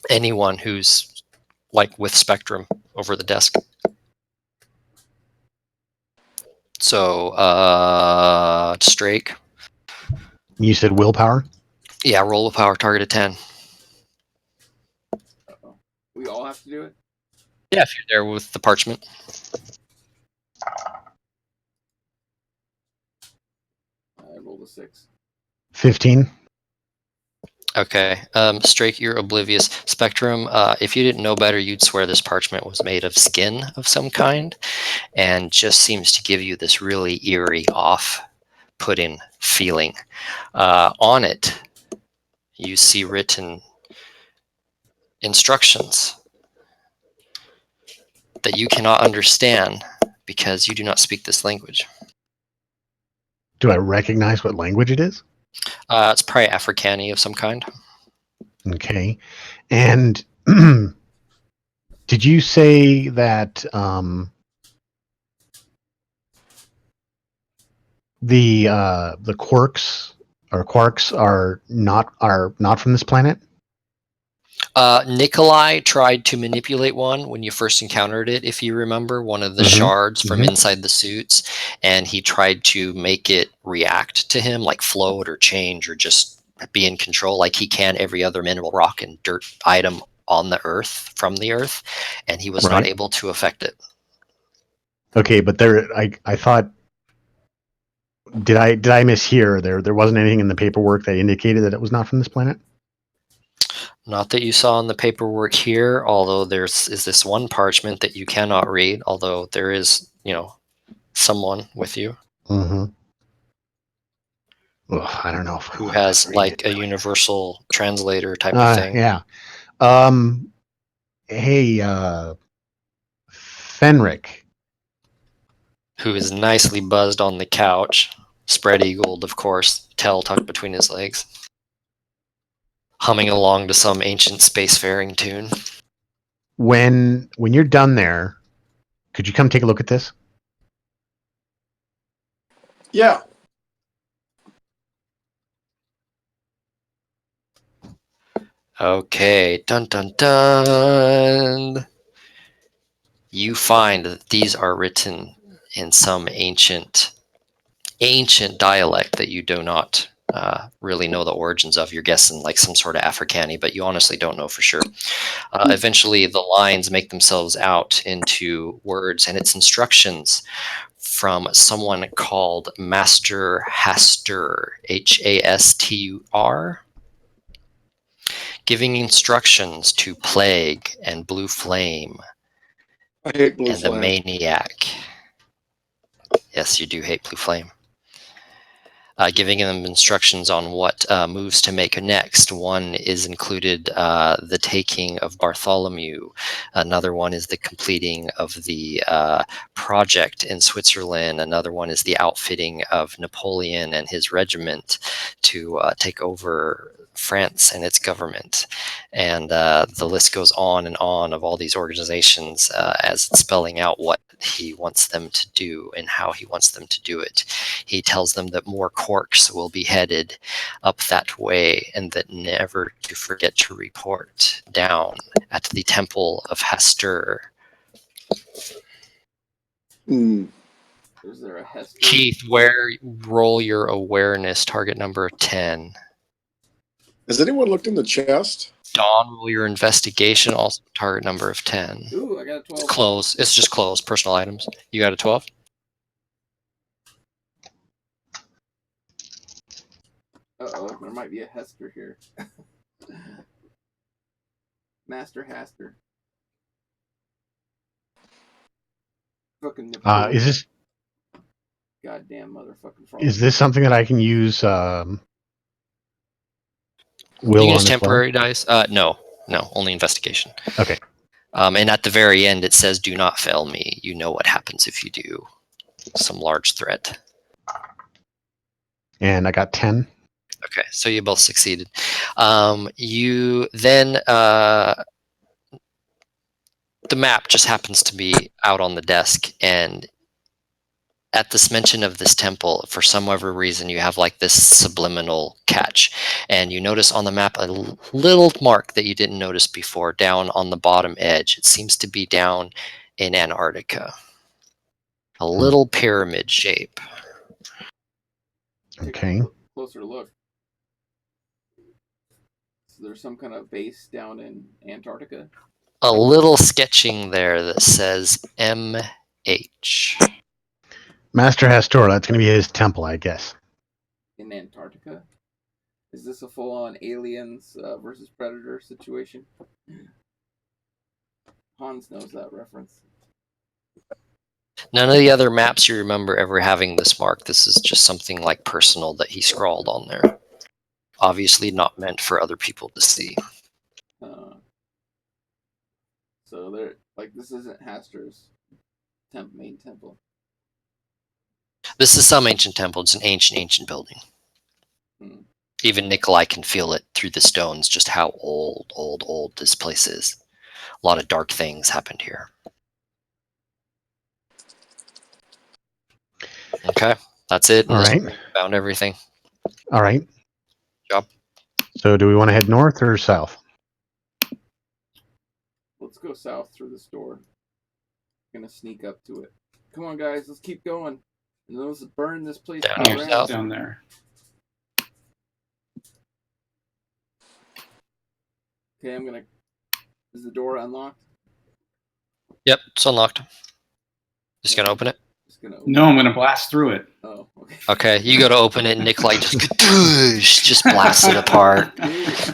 Speaker 2: Anyone who's like with Spectrum over the desk. So, Strake.
Speaker 3: You said willpower?
Speaker 2: Yeah, roll willpower, target of 10.
Speaker 1: Uh-oh. We all have to do it?
Speaker 2: Yeah, if you're there with the parchment.
Speaker 1: I rolled a 6.
Speaker 3: 15.
Speaker 2: Okay. Strake, you're oblivious. Spectrum, if you didn't know better, you'd swear this parchment was made of skin of some kind and just seems to give you this really eerie, off-putting feeling. On it, you see written instructions that you cannot understand because you do not speak this language.
Speaker 3: Do I recognize what language it is?
Speaker 2: It's probably Afrikaans of some kind.
Speaker 3: Okay. And did you say that the quarks are not from this planet?
Speaker 2: Nikolai tried to manipulate one when you first encountered it, if you remember, one of the shards from inside the suits, and he tried to make it react to him, like float or change or just be in control like he can every other mineral, rock, and dirt item on the Earth, from the Earth, and he was not able to affect it.
Speaker 3: Okay, but I thought, did I mishear? There wasn't anything in the paperwork that indicated that it was not from this planet?
Speaker 2: Not that you saw in the paperwork here, although is this one parchment that you cannot read, although there is, someone with you.
Speaker 3: Mm-hmm. Ugh, I don't know
Speaker 2: who has like a universal translator type of thing.
Speaker 3: Yeah. Hey, Fenric.
Speaker 2: Who is nicely buzzed on the couch, spread eagled, of course, tail tucked between his legs, humming along to some ancient spacefaring tune.
Speaker 3: When you're done there, Could you come take a look at this?
Speaker 4: Yeah.
Speaker 2: Okay, dun dun dun. You find that these are written in some ancient dialect that you do not really know the origins of. You're guessing like some sort of Afrikaans, but you honestly don't know for sure. Eventually, the lines make themselves out into words, and it's instructions from someone called Master Hastur, Hastur, giving instructions to Plague and Blue Flame
Speaker 4: I hate Blue
Speaker 2: and the
Speaker 4: Flame.
Speaker 2: Maniac. Yes, you do hate Blue Flame. Giving them instructions on what moves to make next. One is included the taking of Bartholomew. Another one is the completing of the project in Switzerland. Another one is the outfitting of Napoleon and his regiment to take over France and its government. And the list goes on and on of all these organizations as it's spelling out what he wants them to do and how he wants them to do it. He tells them that more corks will be headed up that way and that never to forget to report down at the Temple of Hastur.
Speaker 4: Hmm.
Speaker 1: Is there a Hester?
Speaker 2: Keith, roll your awareness, target number 10.
Speaker 4: Has anyone looked in the chest?
Speaker 2: Dawn, roll your investigation, also target number of 10.
Speaker 1: Ooh, I got a
Speaker 2: It's
Speaker 1: 12.
Speaker 2: clothes. It's just clothes, personal items. You got a 12?
Speaker 1: Uh-oh, there might be a Hester here. Master Haster. Fucking Napoleon.
Speaker 3: Is this
Speaker 1: Goddamn motherfucking frog.
Speaker 3: is this something that I can use will
Speaker 2: You can
Speaker 3: on
Speaker 2: use
Speaker 3: as
Speaker 2: temporary dice? No, only investigation.
Speaker 3: well? Okay.
Speaker 2: And at the very end, it says, "Do not fail me. You know what happens if you do." Some large threat.
Speaker 3: And I got 10.
Speaker 2: Okay, so you both succeeded. You then the map just happens to be out on the desk, and at this mention of this temple, for some other reason, you have like this subliminal catch, and you notice on the map a little mark that you didn't notice before down on the bottom edge. It seems to be down in Antarctica. A little pyramid shape.
Speaker 3: Okay.
Speaker 1: Closer look. So there's some kind of base down in Antarctica.
Speaker 2: A little sketching there that says MH.
Speaker 3: Master Hastor, that's going to be his temple, I guess.
Speaker 1: In Antarctica? Is this a full-on aliens versus predator situation? Hans knows that reference.
Speaker 2: None of the other maps you remember ever having this mark. This is just something like personal that he scrawled on there. Obviously not meant for other people to see.
Speaker 1: So they're like, this isn't Hastur's main temple.
Speaker 2: This is some ancient temple. It's an ancient building. Even Nikolai can feel it through the stones, just how old this place is. A lot of dark things happened here. Okay, that's it.
Speaker 3: All right.
Speaker 2: Found everything.
Speaker 3: All right.
Speaker 2: Job.
Speaker 3: So do we want to head north or south?
Speaker 1: Let's go south through this door. Gonna sneak up to it. Come on, guys, let's keep going. And let's burn this place
Speaker 2: Down
Speaker 1: to the
Speaker 2: here,
Speaker 1: ground.
Speaker 2: south.
Speaker 6: Down there.
Speaker 1: Okay, I'm gonna. Is the door unlocked?
Speaker 2: Yep, it's unlocked. Just gonna open it.
Speaker 1: Just gonna open
Speaker 6: No, I'm going to blast through it.
Speaker 1: Oh, okay.
Speaker 2: Okay, you go to open it, and Nikolai just blasts it apart.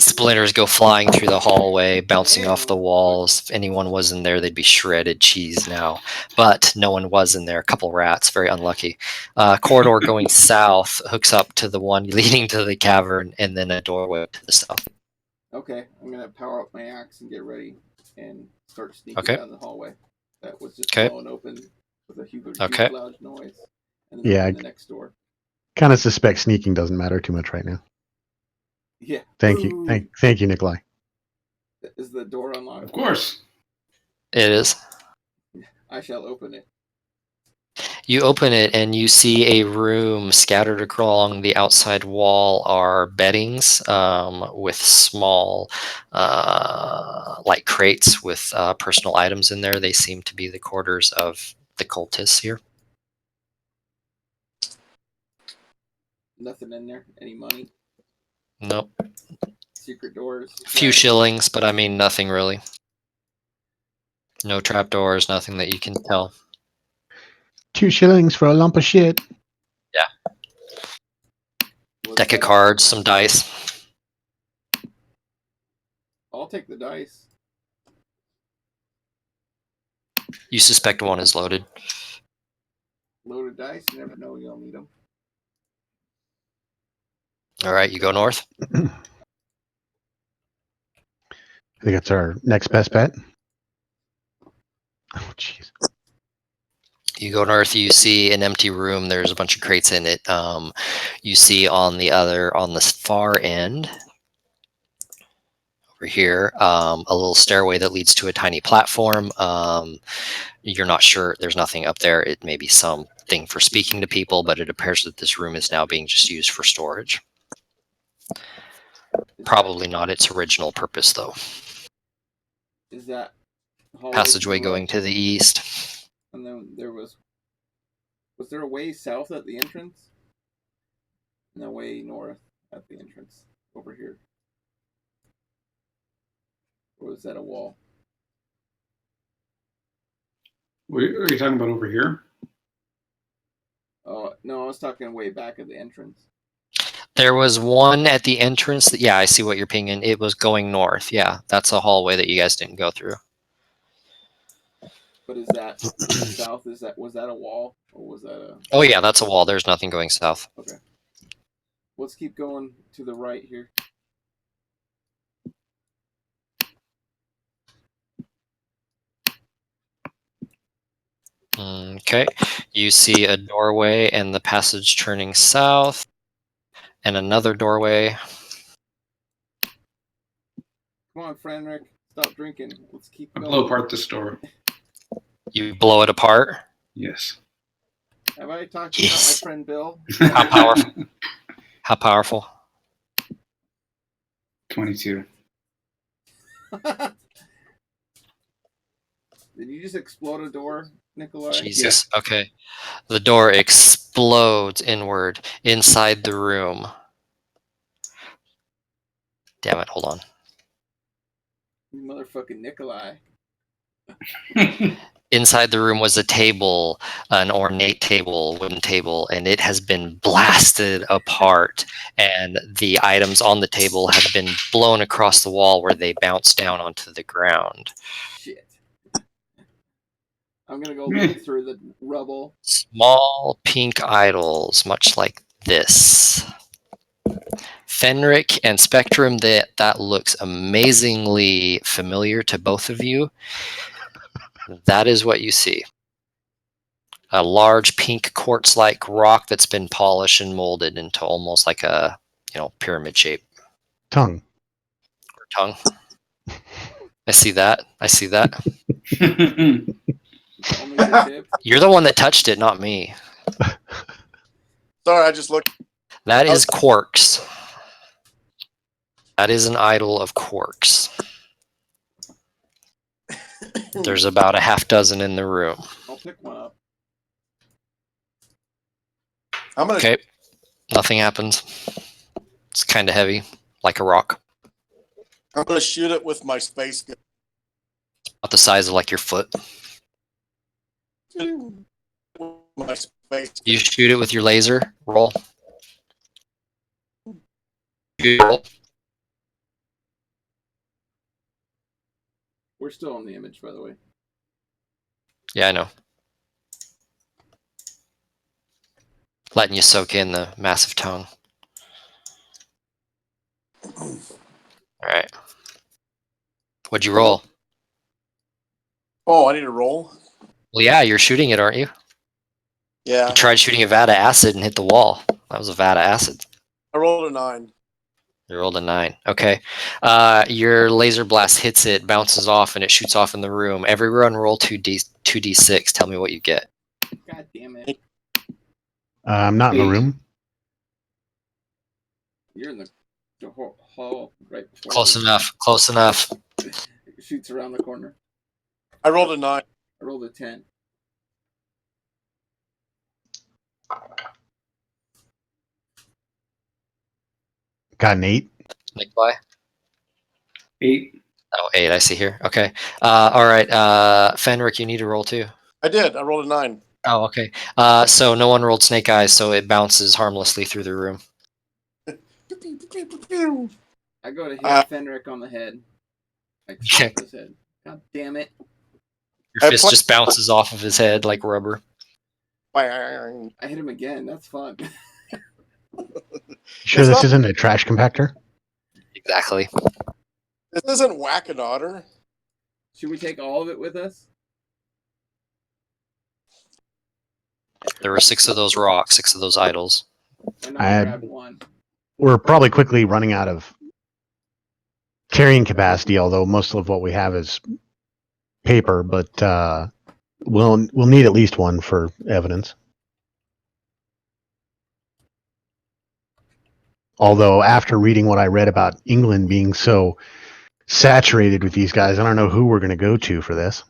Speaker 2: Splinters go flying through the hallway, bouncing off the walls. If anyone was in there, they'd be shredded cheese now. But no one was in there. A couple rats, very unlucky. Corridor going south hooks up to the one leading to the cavern, and then a doorway to the south.
Speaker 1: Okay, I'm gonna power up my axe and get ready and start sneaking
Speaker 2: Okay.
Speaker 1: down the hallway. That was just
Speaker 2: Okay.
Speaker 1: blown open with a huge
Speaker 2: Okay.
Speaker 1: loud noise. And then
Speaker 3: Yeah.
Speaker 1: open the next door.
Speaker 3: Kind of suspect sneaking doesn't matter too much right now.
Speaker 1: Yeah.
Speaker 3: Thank you. Thank you, Nikolai.
Speaker 1: Is the door unlocked?
Speaker 6: Of course.
Speaker 2: It is.
Speaker 1: I shall open it.
Speaker 2: You open it and you see a room scattered along the outside wall are beddings with small like crates with personal items in there. They seem to be the quarters of the cultists here.
Speaker 1: Nothing in there. Any money?
Speaker 2: Nope.
Speaker 1: Secret doors?
Speaker 2: A few shillings, but I mean nothing really. No trapdoors, nothing that you can tell.
Speaker 3: 2 shillings for a lump of shit.
Speaker 2: Deck of cards, some dice.
Speaker 1: I'll take the dice.
Speaker 2: You suspect one is loaded.
Speaker 1: Loaded dice. You never know you'll need them.
Speaker 2: All right, you go north.
Speaker 3: I think that's our next best bet. Oh, jeez.
Speaker 2: You go north, you see an empty room. There's a bunch of crates in it. You see on the far end, over here, a little stairway that leads to a tiny platform. You're not sure. There's nothing up there. It may be something for speaking to people, but it appears that this room is now being just used for storage. Probably not its original purpose, though.
Speaker 1: Is that hallway
Speaker 2: Passageway going to the east.
Speaker 1: And then was there a way south at the entrance? And a way north at the entrance over here? Or was that a wall?
Speaker 6: What are you talking about over here?
Speaker 1: Oh, no, I was talking way back at the entrance.
Speaker 2: There was one at the entrance. Yeah, I see what you're pinging. It was going north. Yeah, that's a hallway that you guys didn't go through.
Speaker 1: But is that south? Was that a wall or was that a?
Speaker 2: Oh yeah, that's a wall. There's nothing going south.
Speaker 1: Okay. Let's keep going to the right here.
Speaker 2: Okay, you see a doorway and the passage turning south, and another doorway.
Speaker 1: Come on, Frederick, stop drinking. Let's keep going.
Speaker 6: Blow apart this door.
Speaker 2: You blow it apart.
Speaker 6: Yes.
Speaker 1: Have I talked about my friend Bill?
Speaker 2: How powerful? How powerful?
Speaker 6: 22.
Speaker 1: Did you just explode a door, Nikolai?
Speaker 2: Jesus. Yeah. Okay. The door explodes inward inside the room. Damn it, hold on.
Speaker 1: You motherfucking Nikolai.
Speaker 2: Inside the room was a table, an ornate table, wooden table, and it has been blasted apart. And the items on the table have been blown across the wall where they bounce down onto the ground.
Speaker 1: Shit. I'm gonna go look through the rubble.
Speaker 2: Small pink idols, much like this. Fenric and Spectrum, that looks amazingly familiar to both of you. That is what you see. A large pink quartz-like rock that's been polished and molded into almost like a, pyramid shape.
Speaker 3: Tongue.
Speaker 2: Or tongue. I see that. You're the one that touched it, not me.
Speaker 4: Sorry, I just looked.
Speaker 2: That is quarks. That is an idol of quarks. There's about a half dozen in the room.
Speaker 1: I'll pick one up.
Speaker 2: Okay. Nothing happens. It's kind of heavy, like a rock.
Speaker 4: I'm gonna shoot it with my space gun.
Speaker 2: About the size of like your foot.
Speaker 4: My space gun.
Speaker 2: You shoot it with your laser. Roll. Roll.
Speaker 1: We're still on the image, by the way.
Speaker 2: Yeah, I know. Letting you soak in the massive tongue. All right. What'd you roll?
Speaker 4: Oh, I need to roll?
Speaker 2: Well, yeah, you're shooting it, aren't you?
Speaker 4: Yeah.
Speaker 2: You tried shooting a vat of acid and hit the wall. That was a vat of acid.
Speaker 4: I rolled a 9.
Speaker 2: You rolled a 9. Okay. Your laser blast hits it, bounces off, and it shoots off in the room. Everyone roll 2d6. Tell me what you get.
Speaker 1: God damn it.
Speaker 3: I'm not in the
Speaker 6: 8.
Speaker 3: room.
Speaker 1: You're in the hall right before
Speaker 2: Close
Speaker 1: me.
Speaker 2: enough. Close enough.
Speaker 1: It shoots around the corner.
Speaker 4: I rolled a 9.
Speaker 1: I rolled a 10.
Speaker 3: Got an 8.
Speaker 2: Nikolai?
Speaker 6: 8.
Speaker 2: Oh, 8. I see here. Okay. All right. Fenric, you need to roll too.
Speaker 4: I did. I rolled a 9.
Speaker 2: Oh, okay. So no one rolled snake eyes, so it bounces harmlessly through the room.
Speaker 1: I go to hit Fenric on the head. Like slap his head. God damn it.
Speaker 2: Your fist just bounces off of his head like rubber.
Speaker 4: Bang.
Speaker 1: I hit him again. That's fun.
Speaker 3: Sure, this isn't a trash compactor?
Speaker 2: Exactly.
Speaker 4: This isn't Whack-A-Daughter.
Speaker 1: Should we take all of it with us?
Speaker 2: There were 6 of those rocks, 6 of those idols.
Speaker 1: Why not grab one?
Speaker 3: We're probably quickly running out of carrying capacity, although most of what we have is paper, but we'll need at least one for evidence. Although after reading what I read about England being so saturated with these guys, I don't know who we're going to go to for this.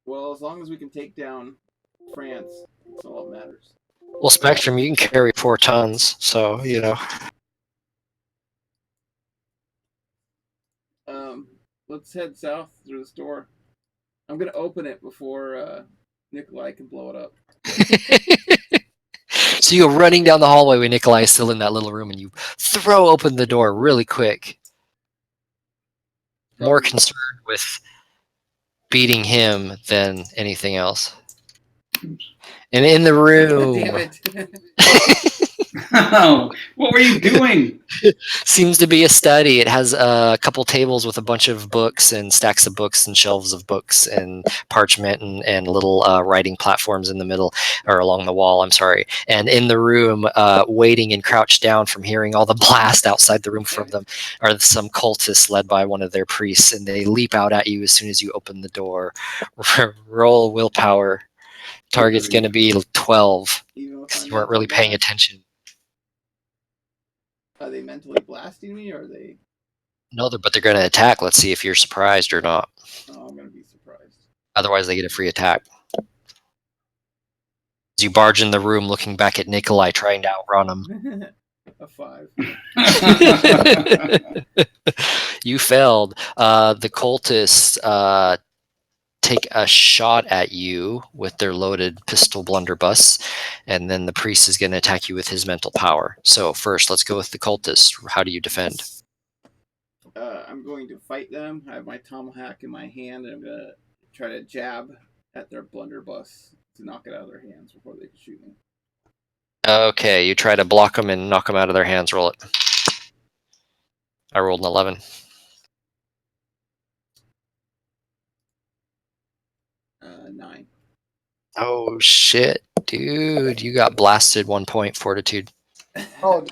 Speaker 1: Well, as long as we can take down France, that's all that matters.
Speaker 2: Well, Spectrum, you can carry 4 tons, so, you know.
Speaker 1: Let's head south through the store. I'm going to open it before Nikolai can blow it up.
Speaker 2: So you go running down the hallway when Nikolai is still in that little room, and you throw open the door really quick. More concerned with beating him than anything else. And in the room...
Speaker 1: Damn it.
Speaker 6: Oh, what were you doing?
Speaker 2: Seems to be a study. It has a couple tables with a bunch of books and stacks of books and shelves of books and parchment and little writing platforms in the middle, or along the wall, I'm sorry. And in the room, waiting and crouched down from hearing all the blast outside the room from them, are some cultists led by one of their priests, and they leap out at you as soon as you open the door. Roll willpower. Target's going to be 12, because you weren't really paying attention.
Speaker 1: Are they mentally blasting me, or are they...
Speaker 2: No, but they're going to attack. Let's see if you're surprised or not.
Speaker 1: Oh, I'm going to be surprised.
Speaker 2: Otherwise, they get a free attack. As you barge in the room, looking back at Nikolai, trying to outrun him.
Speaker 1: A 5.
Speaker 2: You failed. The cultists take a shot at you with their loaded pistol blunderbuss, and then the priest is going to attack you with his mental power. So first, let's go with the cultists. How do you defend?
Speaker 1: I'm going to fight them. I have my tomahawk in my hand, and I'm going to try to jab at their blunderbuss to knock it out of their hands before they can shoot me.
Speaker 2: Okay, you try to block them and knock them out of their hands. Roll it. I rolled an 11.
Speaker 1: Uh, 9.
Speaker 2: Oh, shit. Dude, you got blasted 1 point, fortitude.
Speaker 4: Oh,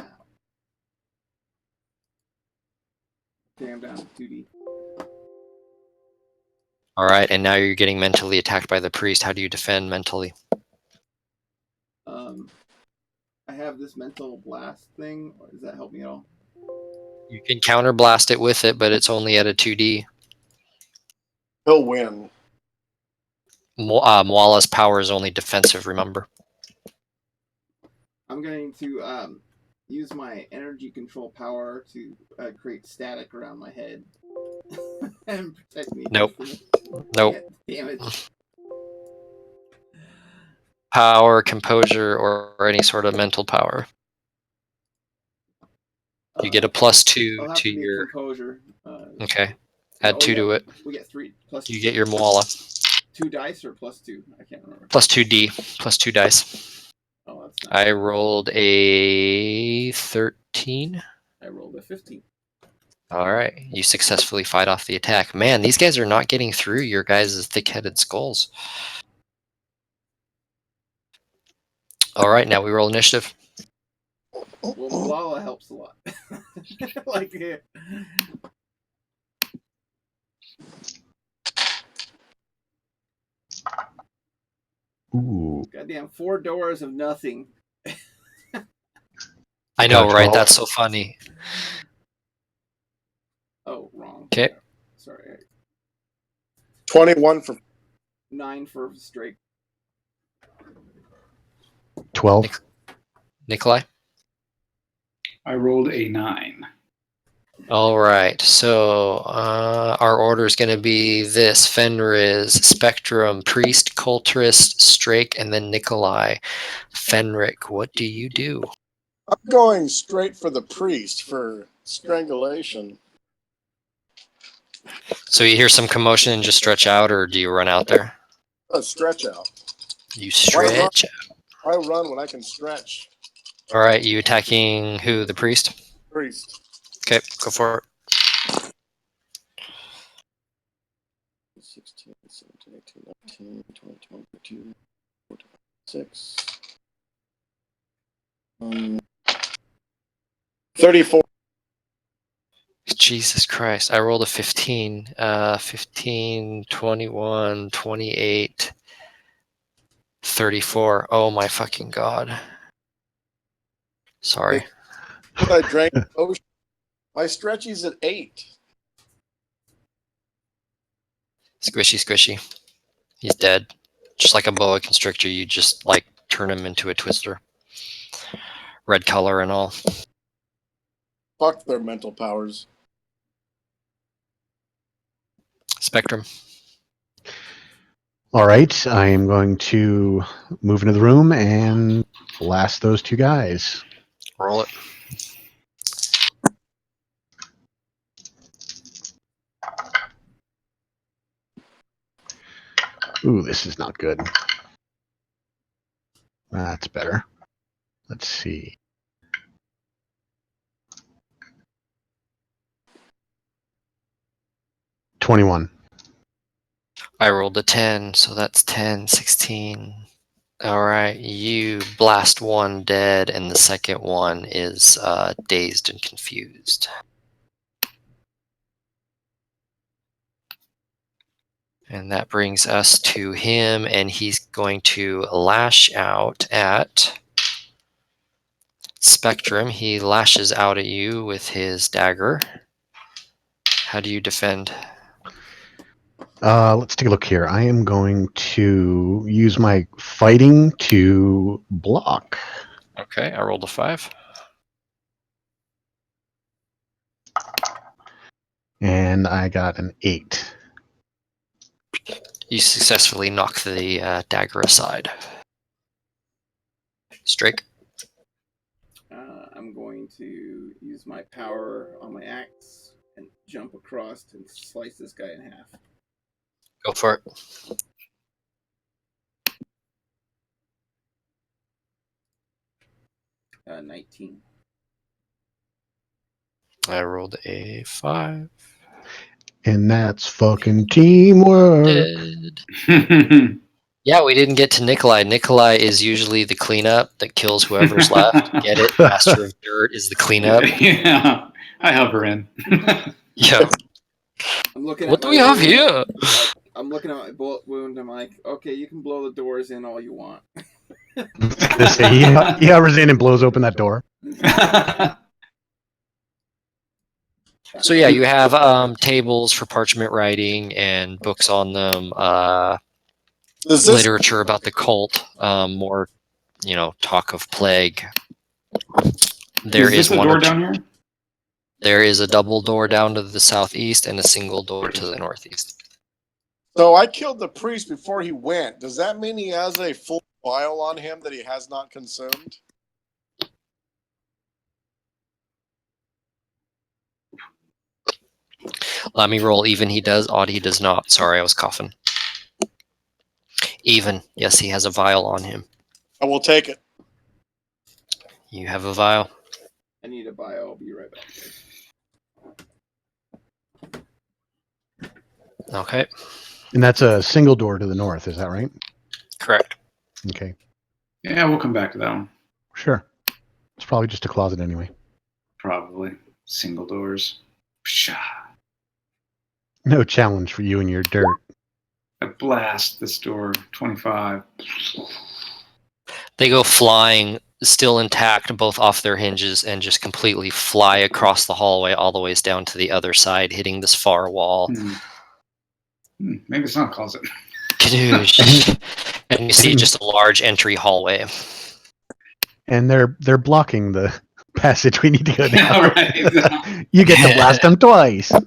Speaker 1: Okay, I'm down to 2D.
Speaker 2: All right, and now you're getting mentally attacked by the priest. How do you defend mentally?
Speaker 1: I have this mental blast thing. Does that help me at all?
Speaker 2: You can counter blast it with it, but it's only at a 2D.
Speaker 4: he'll win.
Speaker 2: Moala's power is only defensive, remember?
Speaker 1: I'm going to use my energy control power to create static around my head and protect me.
Speaker 2: Nope. Nope.
Speaker 1: Damn it.
Speaker 2: Power, composure, or any sort of mental power. You get a +2 to your
Speaker 1: composure.
Speaker 2: Okay. Add 2 to it.
Speaker 1: We get 3 plus.
Speaker 2: You get your Moala.
Speaker 1: 2 dice or +2? I can't remember.
Speaker 2: +2D, +2 dice.
Speaker 1: Oh, that's nice.
Speaker 2: I rolled a 13.
Speaker 1: I rolled a 15.
Speaker 2: All right, you successfully fight off the attack. Man, these guys are not getting through your guys' thick-headed skulls. All right, now we roll initiative.
Speaker 1: Well, Malala helps a lot. Like, yeah.
Speaker 3: Ooh.
Speaker 1: Goddamn, 4 doors of nothing.
Speaker 2: I know, right?
Speaker 3: 12.
Speaker 2: That's so funny.
Speaker 1: Oh, wrong.
Speaker 2: Okay.
Speaker 1: Sorry.
Speaker 4: 21 for
Speaker 1: 9 for straight.
Speaker 3: 12.
Speaker 2: Nikolai?
Speaker 6: I rolled a 9.
Speaker 2: All right, so our order is going to be this: Fenriz, Spectrum, Priest, Cultrist, Strake, and then Nikolai. Fenric, what do you do?
Speaker 4: I'm going straight for the priest for strangulation.
Speaker 2: So you hear some commotion and just stretch out, or do you run out there?
Speaker 4: A stretch out.
Speaker 2: You stretch.
Speaker 4: Why run when I can stretch?
Speaker 2: All right, you attacking who? The priest?
Speaker 4: Priest.
Speaker 2: Okay, go for it.
Speaker 4: 16, 17, 18, 19, 20, 22, 6. 34.
Speaker 2: Jesus Christ, I rolled a 15. 15, 21, 28, 34. Oh my fucking god. Sorry.
Speaker 4: But I drank ocean. My stretchy's at 8.
Speaker 2: Squishy, squishy. He's dead. Just like a boa constrictor, you just like turn him into a twister. Red color and all.
Speaker 4: Fuck their mental powers.
Speaker 2: Spectrum.
Speaker 3: All right, I am going to move into the room and blast those 2 guys.
Speaker 2: Roll it.
Speaker 3: Ooh, this is not good. That's better. Let's see. $21.
Speaker 2: I rolled a 10, so that's 10, 16. All right, you blast one dead, and the second one is dazed and confused. And that brings us to him, and he's going to lash out at Spectrum. He lashes out at you with his dagger. How do you defend?
Speaker 3: Let's take a look here. I am going to use my fighting to block.
Speaker 2: Okay, I rolled a 5.
Speaker 3: And I got an 8.
Speaker 2: You successfully knock the dagger aside. Strake.
Speaker 1: I'm going to use my power on my axe and jump across and slice this guy in half.
Speaker 2: Go for it.
Speaker 1: 19.
Speaker 2: I rolled a 5.
Speaker 3: And that's fucking teamwork.
Speaker 2: Dead. Yeah, we didn't get to Nikolai. Nikolai is usually the cleanup that kills whoever's left. Get it? Master of Dirt is the cleanup.
Speaker 6: Yeah, I help her in.
Speaker 2: Yeah.
Speaker 1: I'm looking
Speaker 2: What
Speaker 1: at
Speaker 2: do
Speaker 1: my
Speaker 2: we have
Speaker 1: wound.
Speaker 2: here?
Speaker 1: I'm looking at my bullet wound. I'm like, okay, you can blow the doors in all you want.
Speaker 3: He hovers in and blows open that door.
Speaker 2: So yeah, you have tables for parchment writing and books on them. Literature about the cult. More, talk of plague. There
Speaker 6: is this a
Speaker 2: one
Speaker 6: door
Speaker 2: or two.
Speaker 6: down here?
Speaker 2: There is a double door down to the southeast and a single door to the northeast.
Speaker 4: So I killed the priest before he went. Does that mean he has a full vial on him that he has not consumed?
Speaker 2: Let me roll even. He does. Odd he does not. Sorry, I was coughing. Even. Yes, he has a vial on him.
Speaker 4: I will take it.
Speaker 2: You have a vial.
Speaker 1: I need a bio. I'll be right back.
Speaker 2: Okay.
Speaker 3: And that's a single door to the north, is that right?
Speaker 2: Correct.
Speaker 3: Okay.
Speaker 6: Yeah, we'll come back to that one.
Speaker 3: Sure. It's probably just a closet anyway.
Speaker 6: Probably. Single doors. Pshaw.
Speaker 3: No challenge for you and your dirt.
Speaker 6: I blast this door. 25.
Speaker 2: They go flying, still intact, both off their hinges, and just completely fly across the hallway all the ways down to the other side, hitting this far wall.
Speaker 6: Maybe it's not a closet.
Speaker 2: Kadoosh. And you see just a large entry hallway.
Speaker 3: And they're blocking the passage we need to go down.
Speaker 6: Yeah, right.
Speaker 3: You get to blast them twice.
Speaker 2: All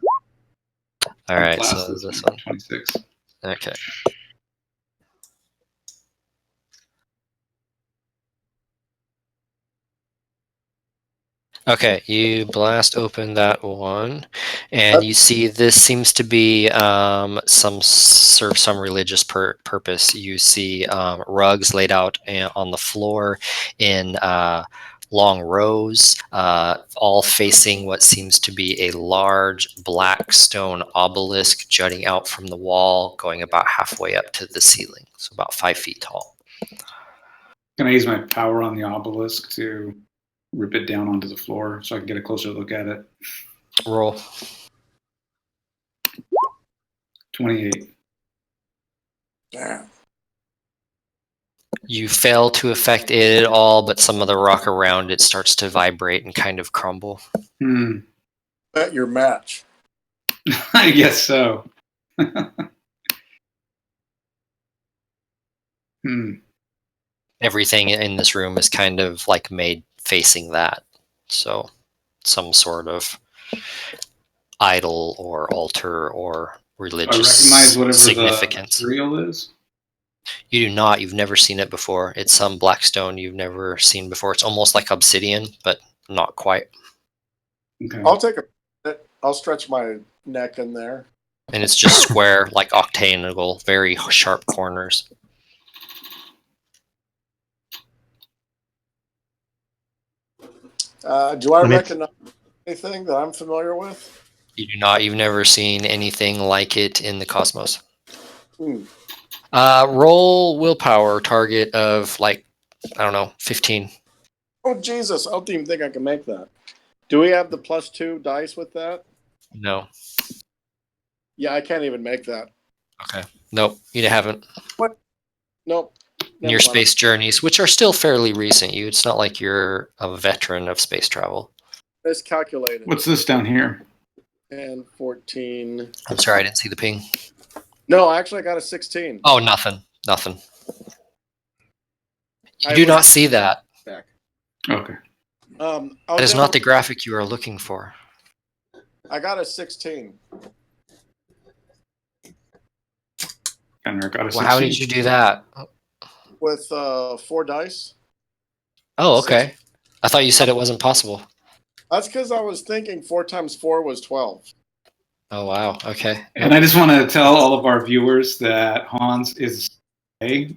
Speaker 2: right,
Speaker 6: Blast
Speaker 2: so this
Speaker 6: one.
Speaker 2: one.
Speaker 6: 26.
Speaker 2: Okay. Okay, you blast open that one, and you see this seems to be serve some religious purpose. You see rugs laid out on the floor in long rows, all facing what seems to be a large black stone obelisk jutting out from the wall, going about halfway up to the ceiling, so about 5 feet tall.
Speaker 6: Can I use my power on the obelisk to rip it down onto the floor so I can get a closer look at it?
Speaker 2: Roll.
Speaker 6: 28.
Speaker 4: Damn.
Speaker 2: You fail to affect it at all, but some of the rock around it starts to vibrate and kind of crumble.
Speaker 4: Bet your match.
Speaker 6: I guess so.
Speaker 2: Everything in this room is kind of like made facing that. So some sort of idol or altar or religious
Speaker 6: I recognize whatever
Speaker 2: significance.
Speaker 6: the material is?
Speaker 2: You do not. You've never seen it before. It's some black stone you've never seen before. It's almost like obsidian, but not quite.
Speaker 6: Okay.
Speaker 4: I'll stretch my neck in there.
Speaker 2: And it's just square, like octagonal, very sharp corners.
Speaker 4: Do I recognize anything that I'm familiar with?
Speaker 2: You do not. You've never seen anything like it in the cosmos.
Speaker 4: Hmm.
Speaker 2: Roll willpower target of 15.
Speaker 4: Oh, Jesus. I don't even think I can make that. Do we have the +2 dice with that?
Speaker 2: No.
Speaker 4: Yeah, I can't even make that.
Speaker 2: Okay. Nope. You haven't.
Speaker 4: What? Nope.
Speaker 2: In your space journeys, which are still fairly recent, it's not like you're a veteran of space travel.
Speaker 4: Miscalculated.
Speaker 6: What's this down here?
Speaker 4: And 14.
Speaker 2: I'm sorry, I didn't see the ping.
Speaker 4: No, actually, I got a 16.
Speaker 2: Oh, nothing. You do not see that.
Speaker 1: Back.
Speaker 6: Okay.
Speaker 2: That is not the graphic you are looking for.
Speaker 4: I got a 16.
Speaker 6: And I got a 16.
Speaker 2: Well, how did you do that?
Speaker 4: With 4 dice.
Speaker 2: Oh, okay. I thought you said it wasn't possible.
Speaker 4: That's because I was thinking 4 times 4 was 12.
Speaker 2: Oh, wow. Okay.
Speaker 6: And I just want to tell all of our viewers that Hans is gay.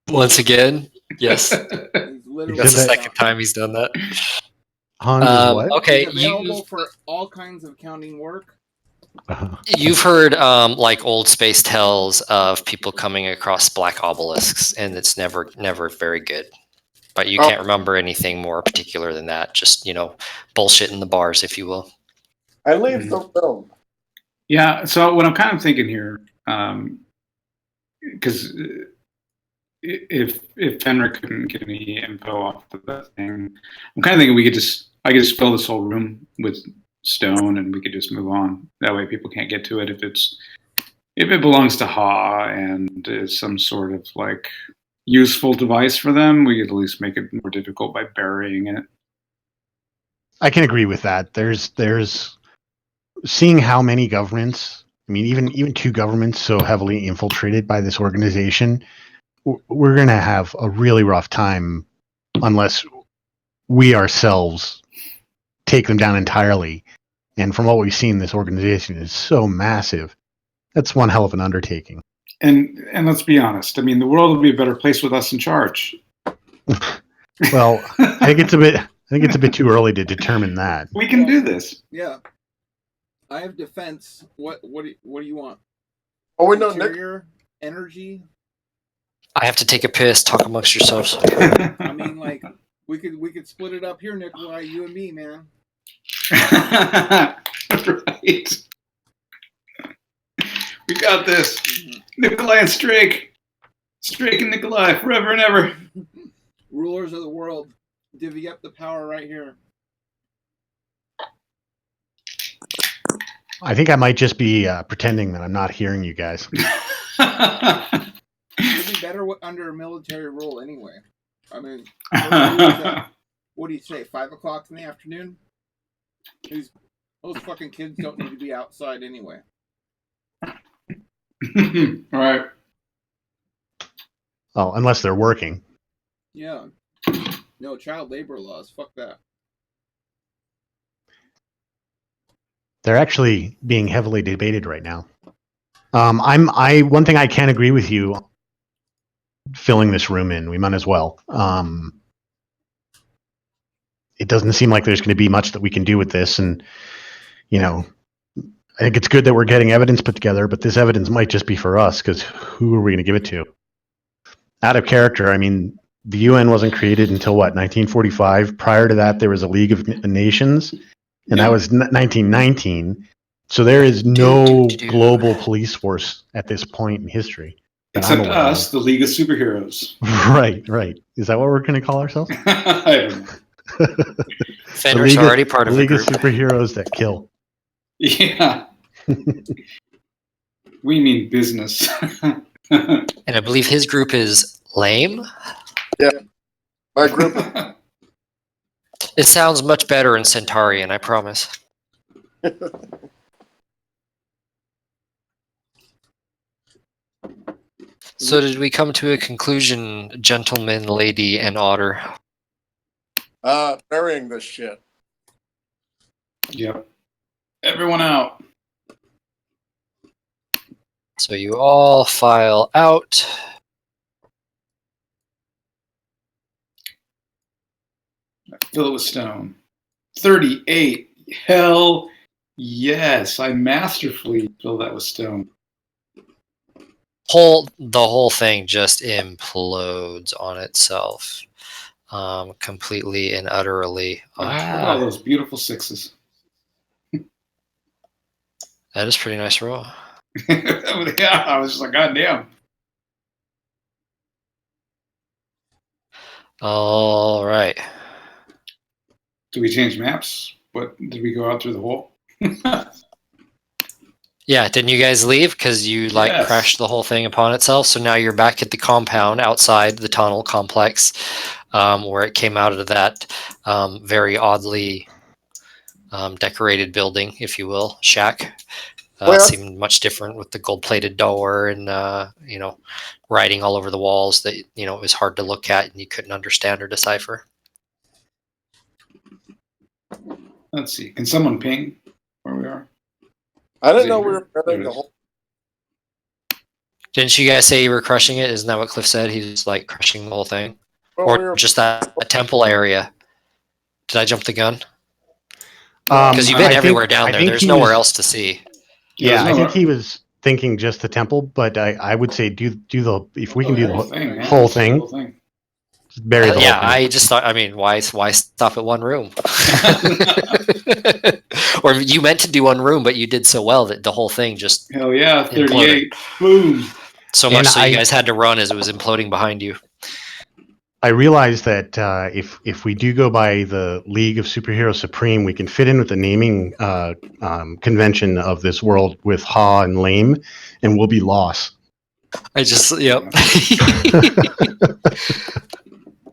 Speaker 2: Once again, yes.
Speaker 1: He's literally
Speaker 2: That's the second time he's done that.
Speaker 3: Hans is what?
Speaker 2: Okay,
Speaker 1: He's available for all kinds of counting work.
Speaker 2: You've heard old space tales of people coming across black obelisks, and it's never very good. But you can't remember anything more particular than that. Just bullshit in the bars, if you will.
Speaker 4: I leave the room.
Speaker 6: Yeah. So what I'm kind of thinking here, because if Fenric couldn't get any info off of that thing, I'm kind of thinking I could just fill this whole room with stone and we could just move on. That way people can't get to it if it belongs to HAA and is some sort of useful device for them. We could at least make it more difficult by burying it.
Speaker 3: I can agree with that. There's seeing how many governments, I mean, even 2 governments so heavily infiltrated by this organization, we're going to have a really rough time unless we ourselves take them down entirely. And from what we've seen, this organization is so massive. That's one hell of an undertaking.
Speaker 6: And let's be honest. I mean, the world will be a better place with us in charge.
Speaker 3: Well, I think it's a bit too early to determine that.
Speaker 6: We can do this.
Speaker 1: Yeah. I have defense. What do you want?
Speaker 4: Oh, wait, no,
Speaker 1: Interior, energy.
Speaker 2: I have to take a piss. Talk amongst yourselves.
Speaker 1: I mean, like, we could split it up here, Nikolai, you and me, man.
Speaker 6: Right. We got this. Nikolai and Strake. Strake and Nikolai forever and ever.
Speaker 1: Rulers of the world, divvy up the power right here.
Speaker 3: I think I might just be pretending that I'm not hearing you guys.
Speaker 1: It'd be better under military rule anyway. I mean, what do you say, 5 o'clock in the afternoon? Those fucking kids don't need to be outside anyway.
Speaker 6: All right.
Speaker 3: Oh, unless they're working.
Speaker 1: Yeah. No, child labor laws. Fuck that.
Speaker 3: They're actually being heavily debated right now. One thing I can agree with you filling this room in. We might as well. It doesn't seem like there's going to be much that we can do with this, and I think it's good that we're getting evidence put together, but this evidence might just be for us, because who are we going to give it to? Out of character, I mean, the UN wasn't created until, 1945? Prior to that, there was a League of Nations, and that was 1919. So there is no global police force at this point in history.
Speaker 6: Except us, the League of Superheroes.
Speaker 3: Right. Is that what we're going to call ourselves?
Speaker 6: I don't know.
Speaker 2: Fenrir's already part of the
Speaker 3: League of
Speaker 2: group.
Speaker 3: Superheroes that kill.
Speaker 6: Yeah. We mean business.
Speaker 2: And I believe his group is lame.
Speaker 4: Yeah, my group.
Speaker 2: It sounds much better in Centaurian, I promise. So did we come to a conclusion, gentleman, lady, and otter?
Speaker 4: Burying this shit.
Speaker 6: Yep. Everyone out.
Speaker 2: So you all file out.
Speaker 6: Fill it with stone. 38. Hell yes. I masterfully fill that with stone.
Speaker 2: The whole thing just implodes on itself. Completely and utterly.
Speaker 6: Look at all those beautiful sixes.
Speaker 2: That is pretty nice roll.
Speaker 6: Yeah, I was just like, God damn.
Speaker 2: All right.
Speaker 6: Do we change maps? What, did we go out through the hole?
Speaker 2: Yeah, didn't you guys leave? Because you
Speaker 6: Yes.
Speaker 2: crashed the whole thing upon itself. So now you're back at the compound outside the tunnel complex, where it came out of that very oddly decorated building, if you will, shack. Seemed much different with the gold-plated door and writing all over the walls that it was hard to look at and you couldn't understand or decipher.
Speaker 6: Let's see. Can someone ping where we are?
Speaker 4: I didn't know we were burying the whole.
Speaker 2: Didn't you guys say you were crushing it? Isn't that what Cliff said? He was like crushing the whole thing, or just that temple area? Did I jump the gun? Because you've been everywhere down there. There's nowhere else to see.
Speaker 3: Yeah, I think he was thinking just the temple, but I would say if we can do the whole thing. Bury the whole thing.
Speaker 2: I just thought. I mean, why stop at one room? Or you meant to do one room, but you did so well that the whole thing just
Speaker 6: hell yeah, 38,
Speaker 2: imploded.
Speaker 6: Boom.
Speaker 2: So much so you guys had to run as it was imploding behind you.
Speaker 3: I realized that if we do go by the League of Superheroes Supreme, we can fit in with the naming convention of this world with Ha and Lame, and we'll be lost.
Speaker 2: Yep.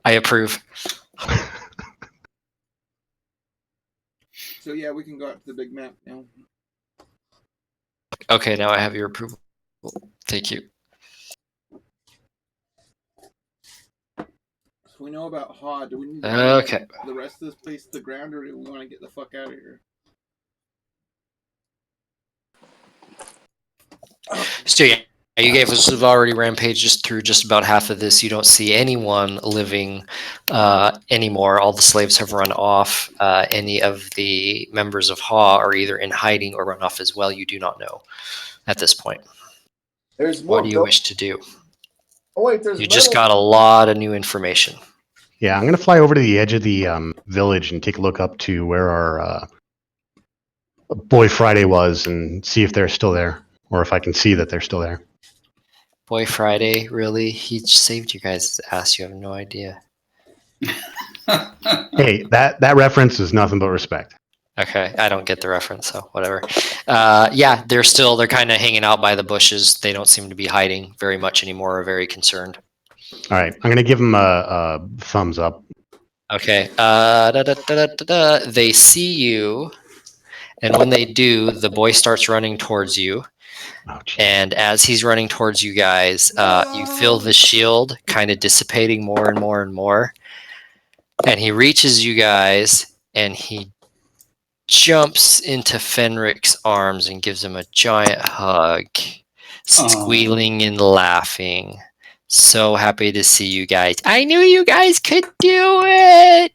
Speaker 2: I approve.
Speaker 1: So yeah, we can go out to the big map now.
Speaker 2: Okay, now I have your approval. Thank you.
Speaker 1: So we know about Ha. Do we need to the rest of this place to the ground, or do we want to get the fuck out of here?
Speaker 2: So yeah, you gave us already rampaged just through just about half of this. You don't see anyone living anymore. All the slaves have run off. Any of the members of Ha are either in hiding or run off as well. You do not know at this point.
Speaker 4: There's more.
Speaker 2: What do you wish to do?
Speaker 4: Oh wait, there's
Speaker 2: You
Speaker 4: metal.
Speaker 2: just got a lot of new information.
Speaker 3: Yeah, I'm going to fly over to the edge of the village and take a look up to where our Boy Friday was and see if they're still there, or if I can see that they're still there.
Speaker 2: Boy Friday, really? He saved you guys' ass. You have no idea.
Speaker 3: Hey, that reference is nothing but respect.
Speaker 2: Okay, I don't get the reference, so whatever. Yeah, they're kind of hanging out by the bushes. They don't seem to be hiding very much anymore or very concerned.
Speaker 3: All right, I'm going to give them a thumbs up.
Speaker 2: Okay. They see you, and when they do, the boy starts running towards you.
Speaker 3: Oh, geez.
Speaker 2: And as he's running towards you guys, you feel the shield kind of dissipating more and more and more. And he reaches you guys, and he jumps into Fenric's arms and gives him a giant hug, squealing and laughing. So happy to see you guys. I knew you guys could do it.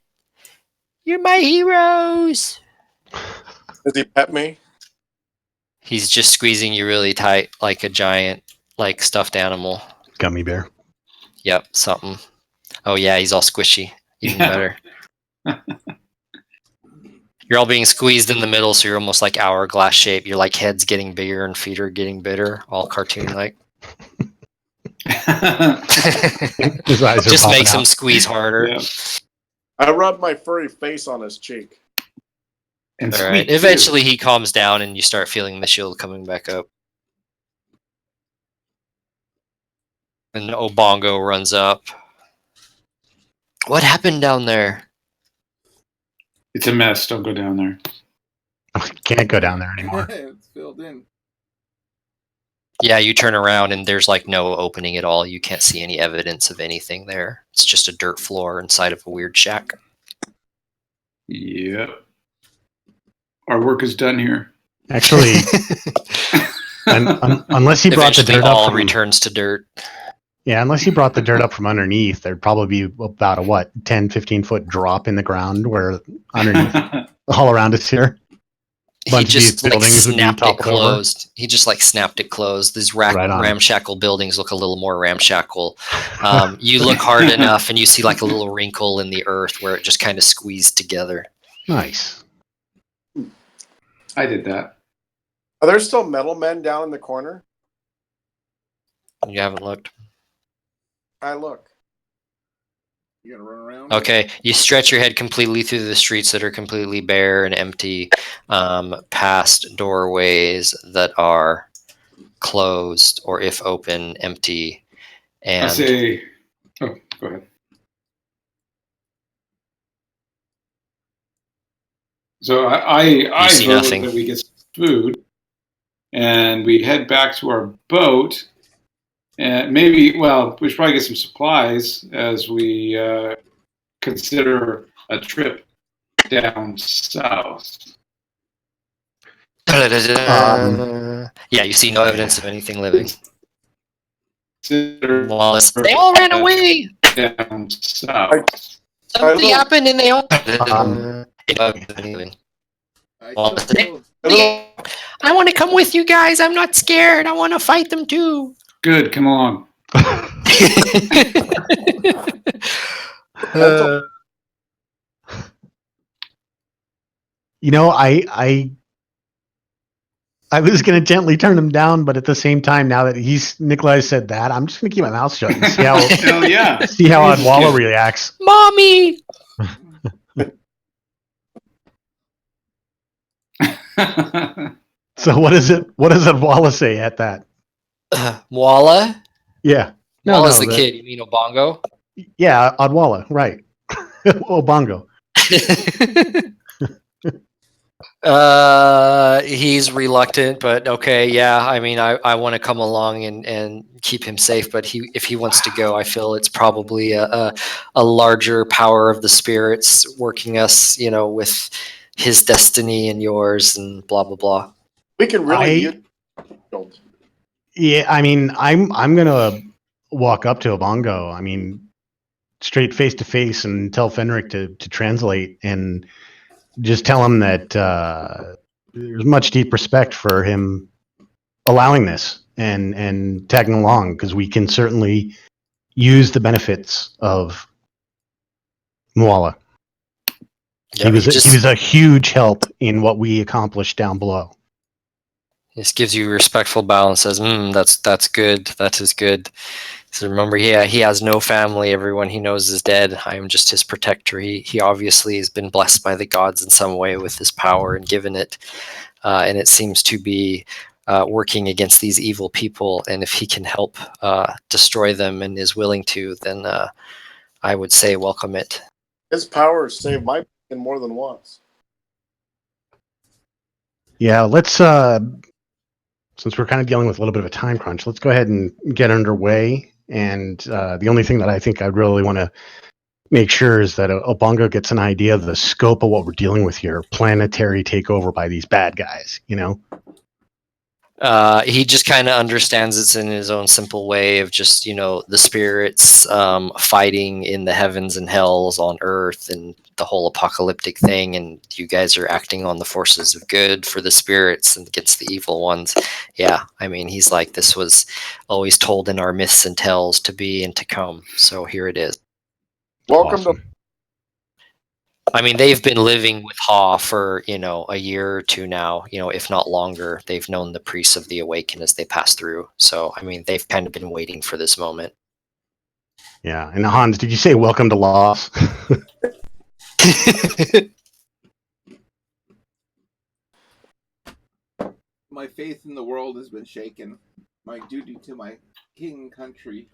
Speaker 2: You're my heroes.
Speaker 4: Does he pet me?
Speaker 2: He's just squeezing you really tight like a giant, like stuffed animal.
Speaker 3: Gummy bear.
Speaker 2: Yep, something. Oh yeah, he's all squishy. Even better. You're all being squeezed in the middle, so you're almost like hourglass shape. Your like head's getting bigger and feet are getting bitter, all cartoon-like.
Speaker 3: His eyes are
Speaker 2: Just
Speaker 3: popping
Speaker 2: makes him
Speaker 3: out.
Speaker 2: squeeze harder.
Speaker 6: Yeah.
Speaker 4: I rubbed my furry face on his cheek.
Speaker 6: And
Speaker 2: All
Speaker 6: sweet
Speaker 2: right.
Speaker 6: too.
Speaker 2: Eventually, he calms down, and you start feeling the shield coming back up. And Obongo runs up. What happened down there?
Speaker 6: It's a mess. Don't go down there.
Speaker 3: I can't go down there anymore.
Speaker 1: It's filled in.
Speaker 2: Yeah, you turn around, and there's like no opening at all. You can't see any evidence of anything there. It's just a dirt floor inside of a weird shack.
Speaker 6: Yep. Our work is done here.
Speaker 3: Actually, unless he brought the
Speaker 2: Eventually,
Speaker 3: dirt up
Speaker 2: all
Speaker 3: from,
Speaker 2: returns to dirt.
Speaker 3: yeah, unless he brought the dirt up from underneath, there'd probably be about a 10, 15-foot drop in the ground where underneath, all around us here.
Speaker 2: He
Speaker 3: Bunch of these
Speaker 2: just like
Speaker 3: buildings would be
Speaker 2: snapped it
Speaker 3: toppled over.
Speaker 2: closed. He just like snapped it closed. These
Speaker 3: Right on.
Speaker 2: ramshackle buildings look a little more ramshackle. You look hard enough, and you see like a little wrinkle in the earth where it just kind of squeezed together.
Speaker 3: Nice.
Speaker 6: I did that.
Speaker 4: Are there still metal men down in the corner?
Speaker 2: You haven't looked.
Speaker 4: I look.
Speaker 1: You gonna run around?
Speaker 2: Okay, you stretch your head completely through the streets that are completely bare and empty, past doorways that are closed or, if open, empty. And
Speaker 6: I say, oh, go ahead. So I
Speaker 2: see
Speaker 6: vote
Speaker 2: nothing.
Speaker 6: that we get some food and we head back to our boat. And maybe, well, we should probably get some supplies as we consider a trip down south.
Speaker 2: yeah, you see no evidence of anything living.
Speaker 6: Consider
Speaker 2: Wallace, they all ran away.
Speaker 6: down south.
Speaker 2: Something happened, and they all.
Speaker 1: I
Speaker 2: Wallace,
Speaker 1: still
Speaker 2: I want to come with you guys. I'm not scared. I want to fight them too.
Speaker 6: Good, come along.
Speaker 3: You know, I was going to gently turn him down, but at the same time, now that Nikolai said that, I'm just going to keep my mouth shut and see how
Speaker 6: Hell yeah.
Speaker 3: Adwala reacts.
Speaker 2: Mommy.
Speaker 3: So what does Adwala say at that?
Speaker 2: Walla?
Speaker 3: Yeah.
Speaker 2: Walla's the kid. You mean Obongo?
Speaker 3: Yeah, Adwala, right. Obongo.
Speaker 2: He's reluctant, but okay, yeah. I mean, I want to come along and keep him safe, but if he wants to go, I feel it's probably a larger power of the spirits working us, with his destiny and yours, and blah blah blah.
Speaker 4: We can really
Speaker 3: Yeah, I mean, I'm gonna walk up to Obongo. I mean, straight face to face, and tell Fenric to translate, and just tell him that there's much deep respect for him allowing this and tagging along, because we can certainly use the benefits of Moala.
Speaker 2: Yeah,
Speaker 3: he was a huge help in what we accomplished down below.
Speaker 2: This gives you a respectful bow and says, that's good. That is good. So remember, he has no family. Everyone he knows is dead. I am just his protector. He obviously has been blessed by the gods in some way with this power and given it. And it seems to be working against these evil people. And if he can help destroy them and is willing to, then I would say welcome it.
Speaker 4: His power saved my in more than once.
Speaker 3: Yeah, let's since we're kind of dealing with a little bit of a time crunch, let's go ahead and get underway. And the only thing that I think I really want to make sure is that Obongo gets an idea of the scope of what we're dealing with here. Planetary takeover by these bad guys, you know?
Speaker 2: He just kind of understands it's in his own simple way of just, the spirits fighting in the heavens and hells on Earth and the whole apocalyptic thing. And you guys are acting on the forces of good for the spirits and against the evil ones. Yeah, I mean, he's like, this was always told in our myths and tales to be and to come. So here it is.
Speaker 4: Welcome
Speaker 3: Awesome.
Speaker 4: to.
Speaker 2: I mean, they've been living with HAA for, a year or two now, if not longer. They've known the priests of the Awaken as they pass through. So, I mean, they've kind of been waiting for this moment.
Speaker 3: Yeah. And Hans, did you say welcome to Loss?
Speaker 1: My faith in the world has been shaken. My duty to my king country.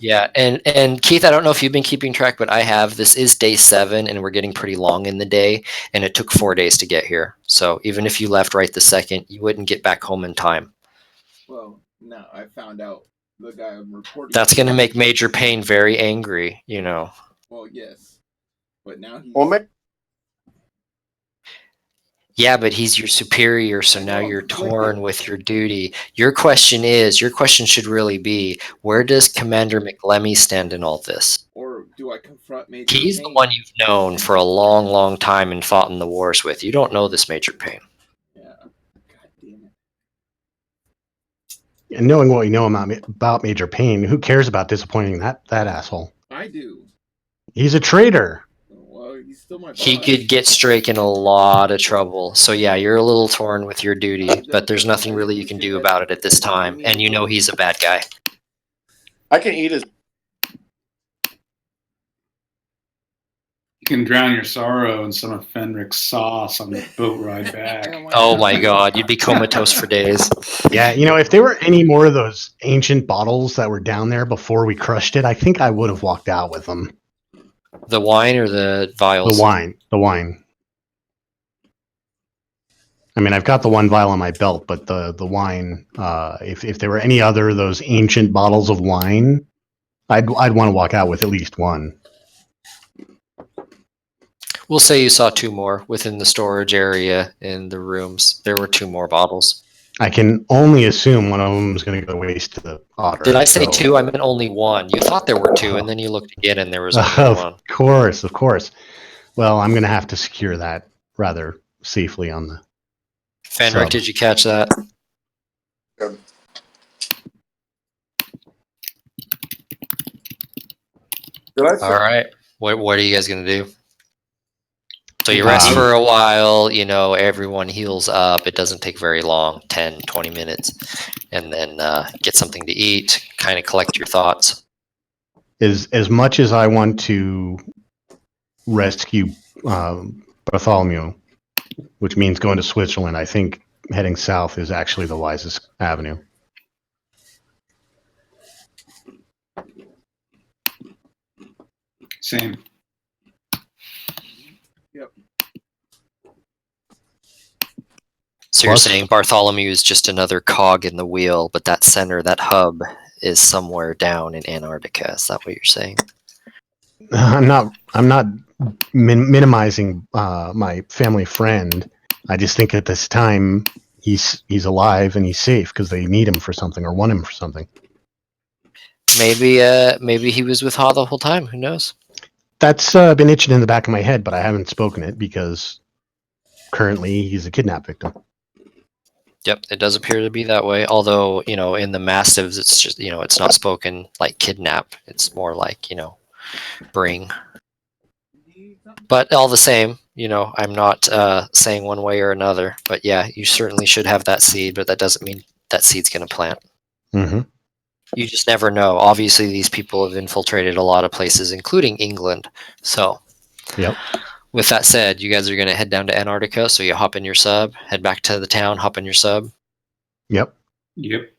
Speaker 2: Yeah, and Keith, I don't know if you've been keeping track, but I have. This is day 7, and we're getting pretty long in the day, and it took 4 days to get here. So even if you left right the second, you wouldn't get back home in time.
Speaker 1: Well, now I found out the guy I'm reporting.
Speaker 2: That's going to make Major Payne very angry,
Speaker 1: Well, yes, but now he's.
Speaker 4: Well,
Speaker 2: Yeah, but he's your superior, so now you're torn with your duty. Your question should really be, where does Commander McLemmie stand in all this?
Speaker 1: Or do I confront Major
Speaker 2: He's
Speaker 1: Payne?
Speaker 2: the one you've known for a long, long time and fought in the wars with. You don't know this Major Payne.
Speaker 1: Yeah. God damn it.
Speaker 3: And knowing what we know about Major Payne, who cares about disappointing that asshole?
Speaker 1: I do.
Speaker 3: He's a traitor.
Speaker 1: Well, he's still my boss.
Speaker 2: He could get Strake in a lot of trouble. So yeah, you're a little torn with your duty, but there's nothing really you can do about it at this time. And he's a bad guy.
Speaker 4: I can eat his.
Speaker 6: You can drown your sorrow in some of Fenric's sauce on the boat ride back.
Speaker 2: Oh my god, you'd be comatose for days.
Speaker 3: Yeah, if there were any more of those ancient bottles that were down there before we crushed it, I think I would have walked out with them.
Speaker 2: The wine or the vials?
Speaker 3: The wine. I mean, I've got the one vial on my belt, but the wine, if there were any other of those ancient bottles of wine, I'd want to walk out with at least one.
Speaker 2: We'll say you saw 2 more within the storage area in the rooms. There were 2 more bottles.
Speaker 3: I can only assume one of them is going to go to waste to the otter.
Speaker 2: Did I say 2? I meant only 1. You thought there were 2, and then you looked again, and there was only 1.
Speaker 3: Of course. Well, I'm going to have to secure that rather safely on the.
Speaker 2: Fenric, did you catch that?
Speaker 4: Good.
Speaker 2: All right. What are you guys going to do? So you rest for a while, everyone heals up. It doesn't take very long, 10, 20 minutes. And then get something to eat, kind of collect your thoughts.
Speaker 3: As much as I want to rescue Bartholomew, which means going to Switzerland, I think heading south is actually the wisest avenue.
Speaker 6: Same.
Speaker 1: Yep.
Speaker 2: So you're saying Bartholomew is just another cog in the wheel, but that center, that hub, is somewhere down in Antarctica. Is that what you're saying?
Speaker 3: I'm not minimizing my family friend. I just think at this time he's alive and he's safe because they need him for something or want him for something.
Speaker 2: Maybe he was with Ha the whole time. Who knows?
Speaker 3: That's been itching in the back of my head, but I haven't spoken it because currently he's a kidnap victim.
Speaker 2: Yep, it does appear to be that way. Although, in the mastiffs, it's just, it's not spoken like kidnap. It's more like, bring. But all the same, I'm not saying one way or another. But yeah, you certainly should have that seed, but that doesn't mean that seed's going to plant.
Speaker 3: Mm-hmm.
Speaker 2: You just never know. Obviously, these people have infiltrated a lot of places, including England. So,
Speaker 3: Yep.
Speaker 2: with that said, you guys are going to head down to Antarctica. So you hop in your sub, head back to the town, hop in your sub.
Speaker 3: Yep.
Speaker 6: Yep.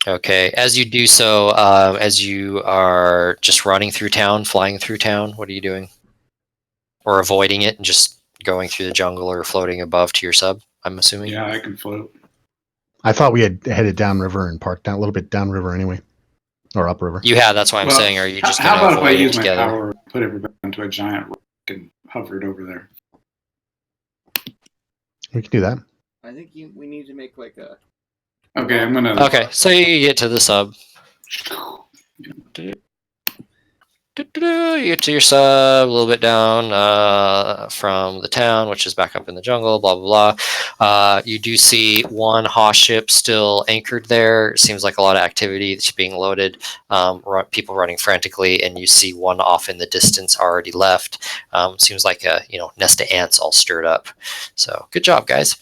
Speaker 2: Okay. As you do so, as you are just running through town, flying through town, what are you doing? Or avoiding it and just going through the jungle or floating above to your sub, I'm assuming?
Speaker 6: Yeah, I can float.
Speaker 3: I thought we had headed downriver and parked down a little bit downriver anyway, or upriver.
Speaker 2: You have, that's why I'm
Speaker 6: Well,
Speaker 2: saying, are you just
Speaker 6: how
Speaker 2: going to
Speaker 6: about if I
Speaker 2: avoid it
Speaker 6: use my
Speaker 2: together?
Speaker 6: power, put everybody into a giant rock and hover it over there?
Speaker 3: We can do that.
Speaker 1: I think we need to make like a.
Speaker 6: Okay, I'm gonna.
Speaker 2: Okay, so you get to the sub. You get to your sub, a little bit down from the town, which is back up in the jungle, blah, blah, blah. You do see one HAA ship still anchored there. It seems like a lot of activity that's being loaded, people running frantically, and you see one off in the distance already left. Seems like a nest of ants all stirred up. So good job, guys.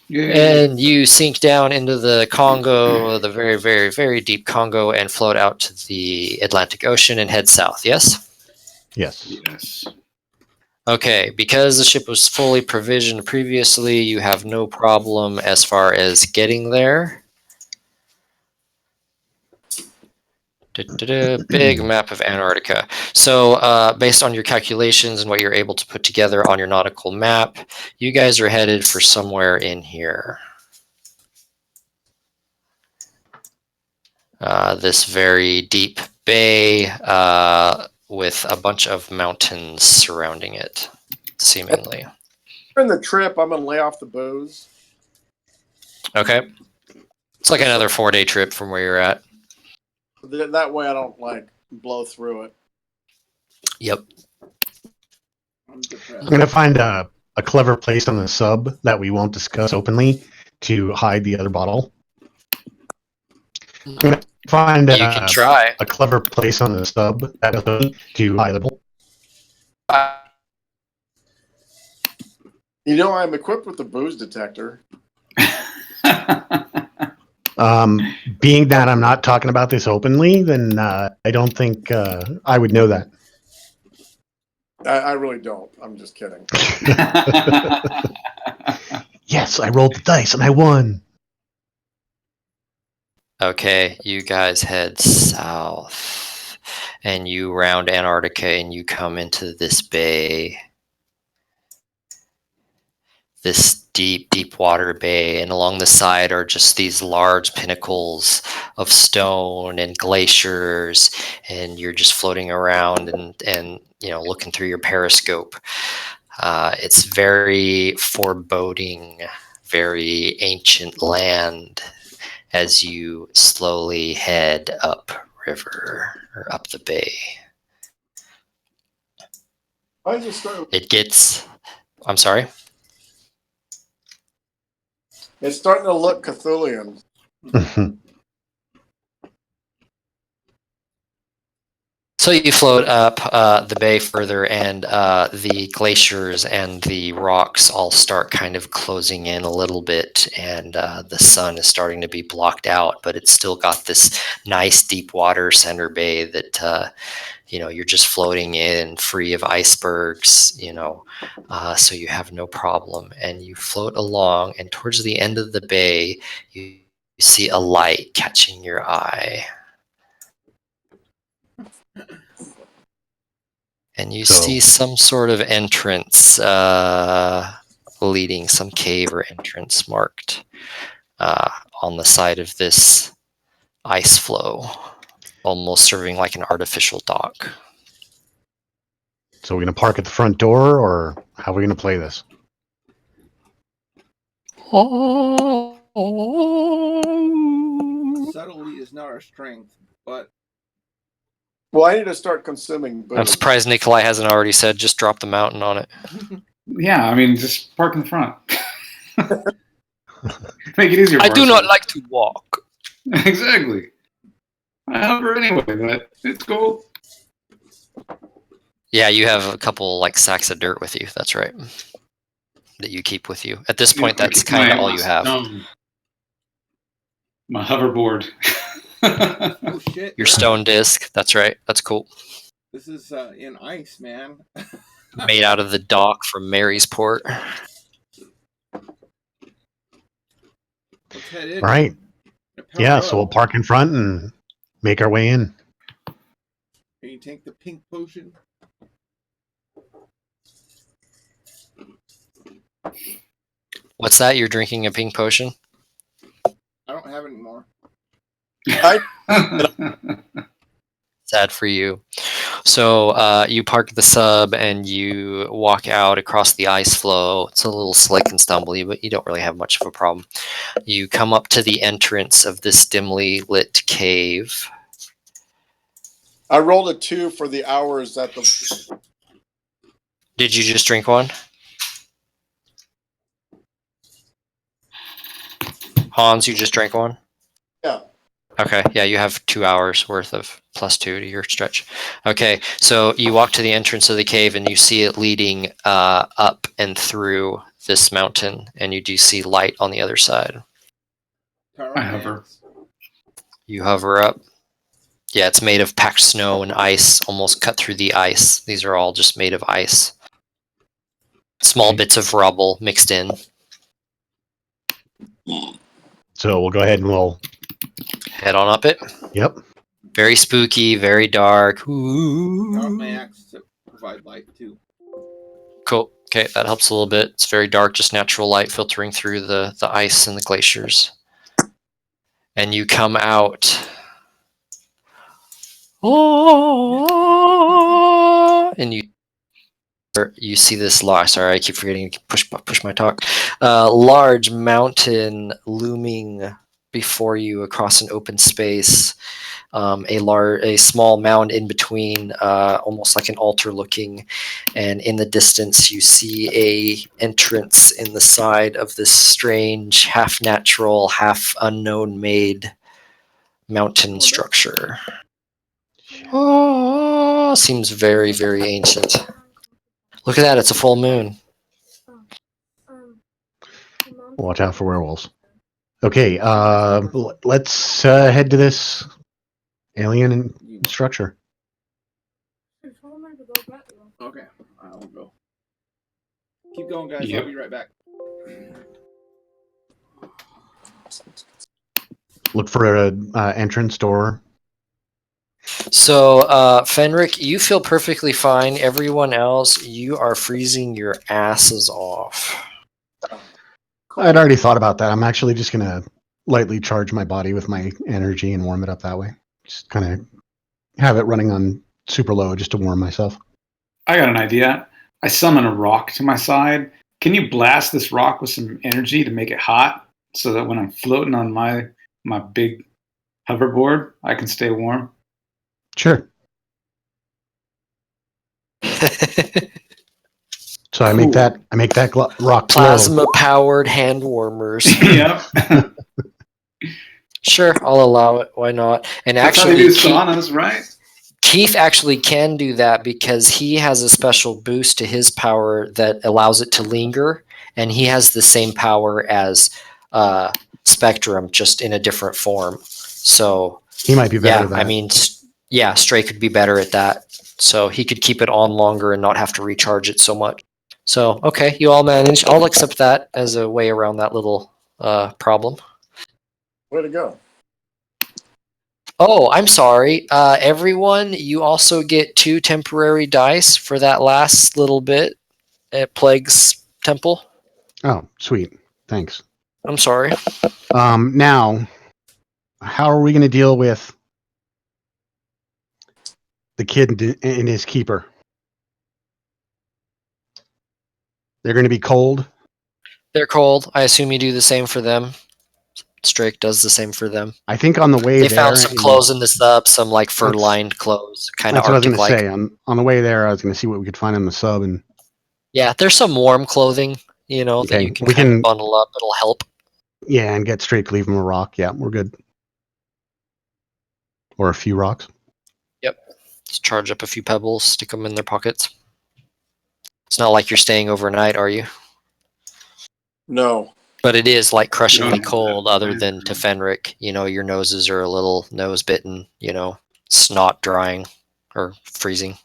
Speaker 6: Yay.
Speaker 2: And you sink down into the Congo, the very, very, very deep Congo, and float out to the Atlantic Ocean and head south, yes?
Speaker 3: Yes.
Speaker 6: Yes.
Speaker 2: Okay, because the ship was fully provisioned previously, you have no problem as far as getting there. Big map of Antarctica. So based on your calculations and what you're able to put together on your nautical map, you guys are headed for somewhere in here. This very deep bay with a bunch of mountains surrounding it, seemingly.
Speaker 4: During the trip, I'm gonna lay off the booze.
Speaker 2: Okay. It's like another 4-day trip from where you're at.
Speaker 4: That way, I don't blow through it.
Speaker 2: Yep.
Speaker 1: I'm
Speaker 3: I'm going to find a clever place on the sub that we won't discuss openly to hide the other bottle. I'm going to find
Speaker 2: You can try.
Speaker 3: a clever place on the sub to hide the bottle.
Speaker 4: I'm equipped with a booze detector.
Speaker 3: Being that I'm not talking about this openly, then I don't think I would know that.
Speaker 4: I really don't. I'm just kidding.
Speaker 3: Yes, I rolled the dice and I won.
Speaker 2: Okay, you guys head south. And you round Antarctica and you come into this bay. This deep, deep water bay, and along the side are just these large pinnacles of stone and glaciers, and you're just floating around and looking through your periscope. It's very foreboding, very ancient land as you slowly head up river or up the bay.
Speaker 4: Why does it start?
Speaker 2: It gets, I'm sorry?
Speaker 4: It's starting to look Cthulhian.
Speaker 2: So you float up the bay further, and the glaciers and the rocks all start kind of closing in a little bit, and the sun is starting to be blocked out, but it's still got this nice deep water center bay that you're just floating in, free of icebergs, so you have no problem. And you float along, and towards the end of the bay, you see a light catching your eye. And you see some sort of entrance leading, some cave or entrance marked on the side of this ice flow, almost serving like an artificial dock.
Speaker 3: So we're going to park at the front door, or how are we going to play this?
Speaker 1: Subtlety is not our strength, but
Speaker 4: Well, I need to start consuming booze.
Speaker 2: I'm surprised Nikolai hasn't already said just drop the mountain on it.
Speaker 6: Yeah, I mean, just park in the front. Make it easier.
Speaker 2: I
Speaker 6: for
Speaker 2: do
Speaker 6: us.
Speaker 2: not like to walk.
Speaker 6: Exactly. I hover anyway, but it's cool.
Speaker 2: Yeah, you have a couple like sacks of dirt with you. That's right. That you keep with you. At this point, that's kind of all you have.
Speaker 6: My hoverboard.
Speaker 1: Oh shit!
Speaker 2: Your
Speaker 1: yeah.
Speaker 2: stone disc. That's right. That's cool.
Speaker 1: This is in ice, man.
Speaker 2: Made out of the dock from Mary's Port.
Speaker 1: Let's head in.
Speaker 3: All right.
Speaker 1: Power
Speaker 3: Yeah,
Speaker 1: up.
Speaker 3: so we'll park in front and make our way in.
Speaker 1: Can you take the pink potion?
Speaker 2: What's that? You're drinking a pink potion?
Speaker 1: I don't have any more.
Speaker 2: Sad for you. So you park the sub and you walk out across the ice floe. It's a little slick and stumbly, but you don't really have much of a problem. You come up to the entrance of this dimly lit cave.
Speaker 4: I rolled a 2 for the hours that the.
Speaker 2: Did you just drink one? Hans, you just drank one?
Speaker 4: Yeah.
Speaker 2: Okay, yeah, you have 2 hours worth of +2 to your stretch. Okay, so you walk to the entrance of the cave and you see it leading up and through this mountain, and you do see light on the other side.
Speaker 1: Power
Speaker 6: I hover.
Speaker 2: You hover up. Yeah, it's made of packed snow and ice, almost cut through the ice. These are all just made of ice. Small bits of rubble mixed in.
Speaker 3: So we'll go ahead and we'll.
Speaker 2: Head on up it.
Speaker 3: Yep.
Speaker 2: Very spooky, very dark.
Speaker 1: Got
Speaker 2: Ooh.
Speaker 1: my axe to provide light too.
Speaker 2: Cool. Okay, that helps a little bit. It's very dark, just natural light filtering through the ice and the glaciers. And you come out. Oh, and you see this large. Sorry, I keep forgetting to push my talk. Large mountain looming before you across an open space. A small mound in between, almost like an altar looking, and in the distance you see a entrance in the side of this strange, half natural, half unknown made mountain structure. Oh, seems very, very ancient. Look at that, it's a full moon.
Speaker 3: Watch out for werewolves. Okay, let's head to this alien structure.
Speaker 1: Okay, I'll go. Keep going, guys.
Speaker 6: Yep.
Speaker 1: I'll be right back.
Speaker 3: Look for a entrance door.
Speaker 2: So, Fenric, you feel perfectly fine. Everyone else, you are freezing your asses off.
Speaker 3: I'd already thought about that. I'm actually just gonna lightly charge my body with my energy and warm it up that way. Just kind of have it running on super low just to warm myself.
Speaker 6: I got an idea. I summon a rock to my side. Can you blast this rock with some energy to make it hot so that when I'm floating on my big hoverboard, I can stay warm?
Speaker 3: Sure. So I make that rock glow.
Speaker 2: Plasma powered hand warmers.
Speaker 6: Yep.
Speaker 2: Sure, I'll allow it. Why not? And
Speaker 6: That's how
Speaker 2: actually,
Speaker 6: they do saunas, right?
Speaker 2: Keith actually can do that because he has a special boost to his power that allows it to linger, and he has the same power as Spectrum, just in a different form. So
Speaker 3: He might be better at that.
Speaker 2: I mean, Stray could be better at that. So he could keep it on longer and not have to recharge it so much. So, okay, you all managed. I'll accept that as a way around that little problem.
Speaker 4: Way to go.
Speaker 2: Oh, I'm sorry. Everyone, you also get 2 temporary dice for that last little bit at Plague's Temple.
Speaker 3: Oh, sweet. Thanks.
Speaker 2: I'm sorry.
Speaker 3: Now, how are we going to deal with the kid and his keeper? They're going to be cold.
Speaker 2: They're cold. I assume you do the same for them. Strake does the same for them.
Speaker 3: I think on the way
Speaker 2: They
Speaker 3: there,
Speaker 2: found some clothes in the sub, some like fur-lined clothes, kind of
Speaker 3: that's what I was going
Speaker 2: Arctic-like.
Speaker 3: to say. On the way there, I was going to see what we could find on the sub, and
Speaker 2: Yeah, there's some warm clothing, that you can
Speaker 3: we
Speaker 2: kind
Speaker 3: can
Speaker 2: of bundle up. It'll help.
Speaker 3: Yeah, and get straight, leave them a rock. Yeah, we're good. Or a few rocks.
Speaker 2: Just charge up a few pebbles, stick them in their pockets. It's not like you're staying overnight, are you?
Speaker 4: No.
Speaker 2: But it is like crushingly
Speaker 6: No.
Speaker 2: cold, other than to Fenric. You know, your noses are a little nose bitten, you know, snot drying or freezing.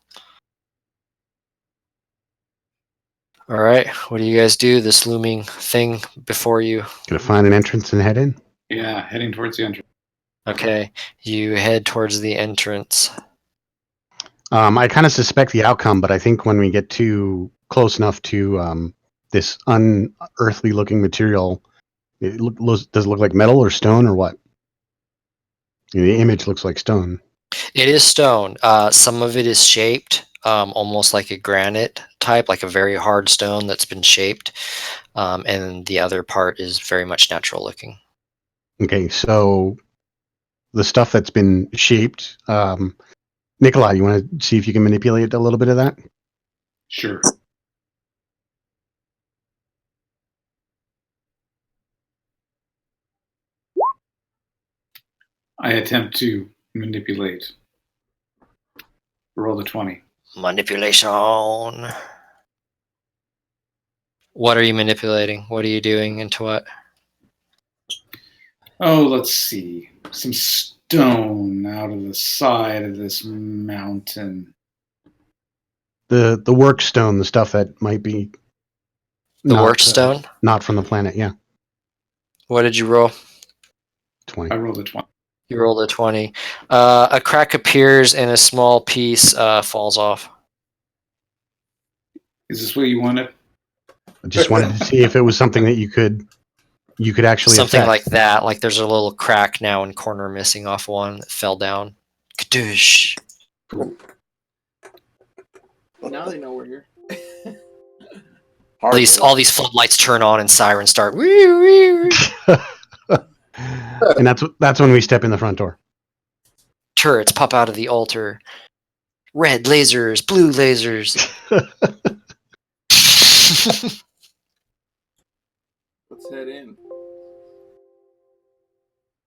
Speaker 2: All right, what do you guys do? This looming thing before you.
Speaker 3: Gonna find an entrance and head in.
Speaker 6: Yeah, heading towards the entrance.
Speaker 2: Okay, you head towards the entrance.
Speaker 3: I kind of suspect the outcome, but I think when we get too close enough to this unearthly looking material, does it look like metal or stone or what? The image looks like stone.
Speaker 2: It is stone. Some of it is shaped almost like a granite type, like a very hard stone that's been shaped. And the other part is very much natural looking.
Speaker 3: Okay, so the stuff that's been shaped, Nikolai, you want to see if you can manipulate a little bit of that?
Speaker 6: Sure. I attempt to manipulate. Roll the 20.
Speaker 2: Manipulation. What are you manipulating? What are you doing into what?
Speaker 6: Oh, let's see. Some stone out of the side of this mountain.
Speaker 3: The work stone, the stuff that might be
Speaker 2: The
Speaker 3: not,
Speaker 2: work stone?
Speaker 3: not from the planet. Yeah,
Speaker 2: What did you roll?
Speaker 3: 20.
Speaker 6: I rolled a 20.
Speaker 2: You rolled a 20. A crack appears and a small piece falls off.
Speaker 6: Is this what you wanted?
Speaker 3: I just wanted to see if it was something that you could actually
Speaker 2: Something
Speaker 3: affect.
Speaker 2: like that. Like there's a little crack now and corner missing off one that fell down. Kadoosh.
Speaker 1: Now they know we're here.
Speaker 2: All these floodlights turn on and sirens start. Wee, wee, wee.
Speaker 3: And that's when we step in the front door.
Speaker 2: Turrets pop out of the altar. Red lasers, blue lasers.
Speaker 1: Let's head in.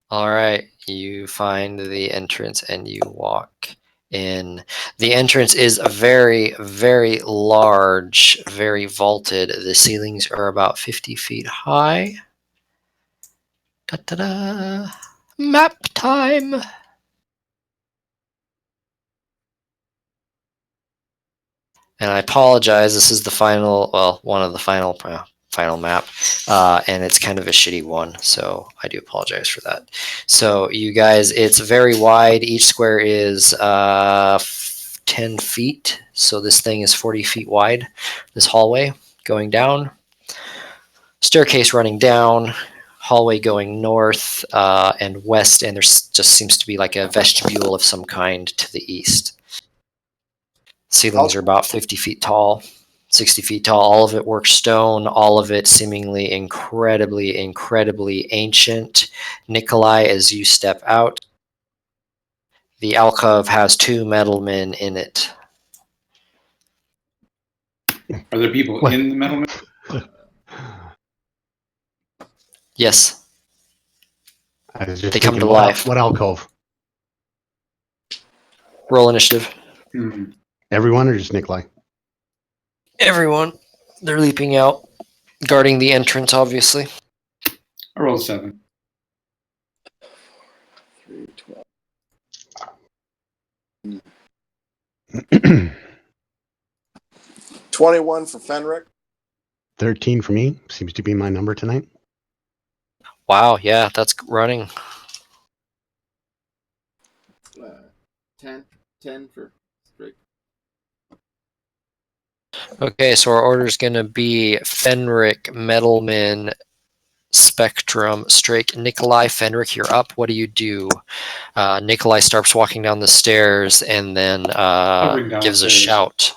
Speaker 2: All right, you find the entrance and you walk in. The entrance is very, very large, very vaulted. The ceilings are about 50 feet high. Da-da-da. Map time. And I apologize. This is the final, well, one of the final map, and it's kind of a shitty one. So I do apologize for that. So you guys, it's very wide. Each square is 10 feet. So this thing is 40 feet wide. This hallway going down, staircase running down, hallway going north and west, and there just seems to be like a vestibule of some kind to the east. Ceilings are about 50 feet tall, 60 feet tall. All of it worked stone, all of it seemingly incredibly, incredibly ancient. Nikolai, as you step out, the alcove has 2 metal men in it.
Speaker 6: Are there people
Speaker 3: What?
Speaker 6: in the metal?
Speaker 2: Yes,
Speaker 3: I was just
Speaker 2: they come
Speaker 3: thinking,
Speaker 2: to life.
Speaker 3: what alcove?
Speaker 2: Roll initiative.
Speaker 3: Everyone or just Nikolai?
Speaker 2: Everyone, they're leaping out, guarding the entrance, obviously.
Speaker 6: I rolled 7.
Speaker 4: 3, 12. 21 for Fenric.
Speaker 3: 13 for me. Seems to be my number tonight.
Speaker 2: Wow, yeah, that's running.
Speaker 1: 10 for straight.
Speaker 2: Okay, so our order is going to be Fenric, Metalman, Spectrum, Strake. Nikolai, Fenric, you're up. What do you do? Nikolai starts walking down the stairs and then
Speaker 6: Hovering down
Speaker 2: gives
Speaker 6: the
Speaker 2: a
Speaker 6: stairs.
Speaker 2: shout.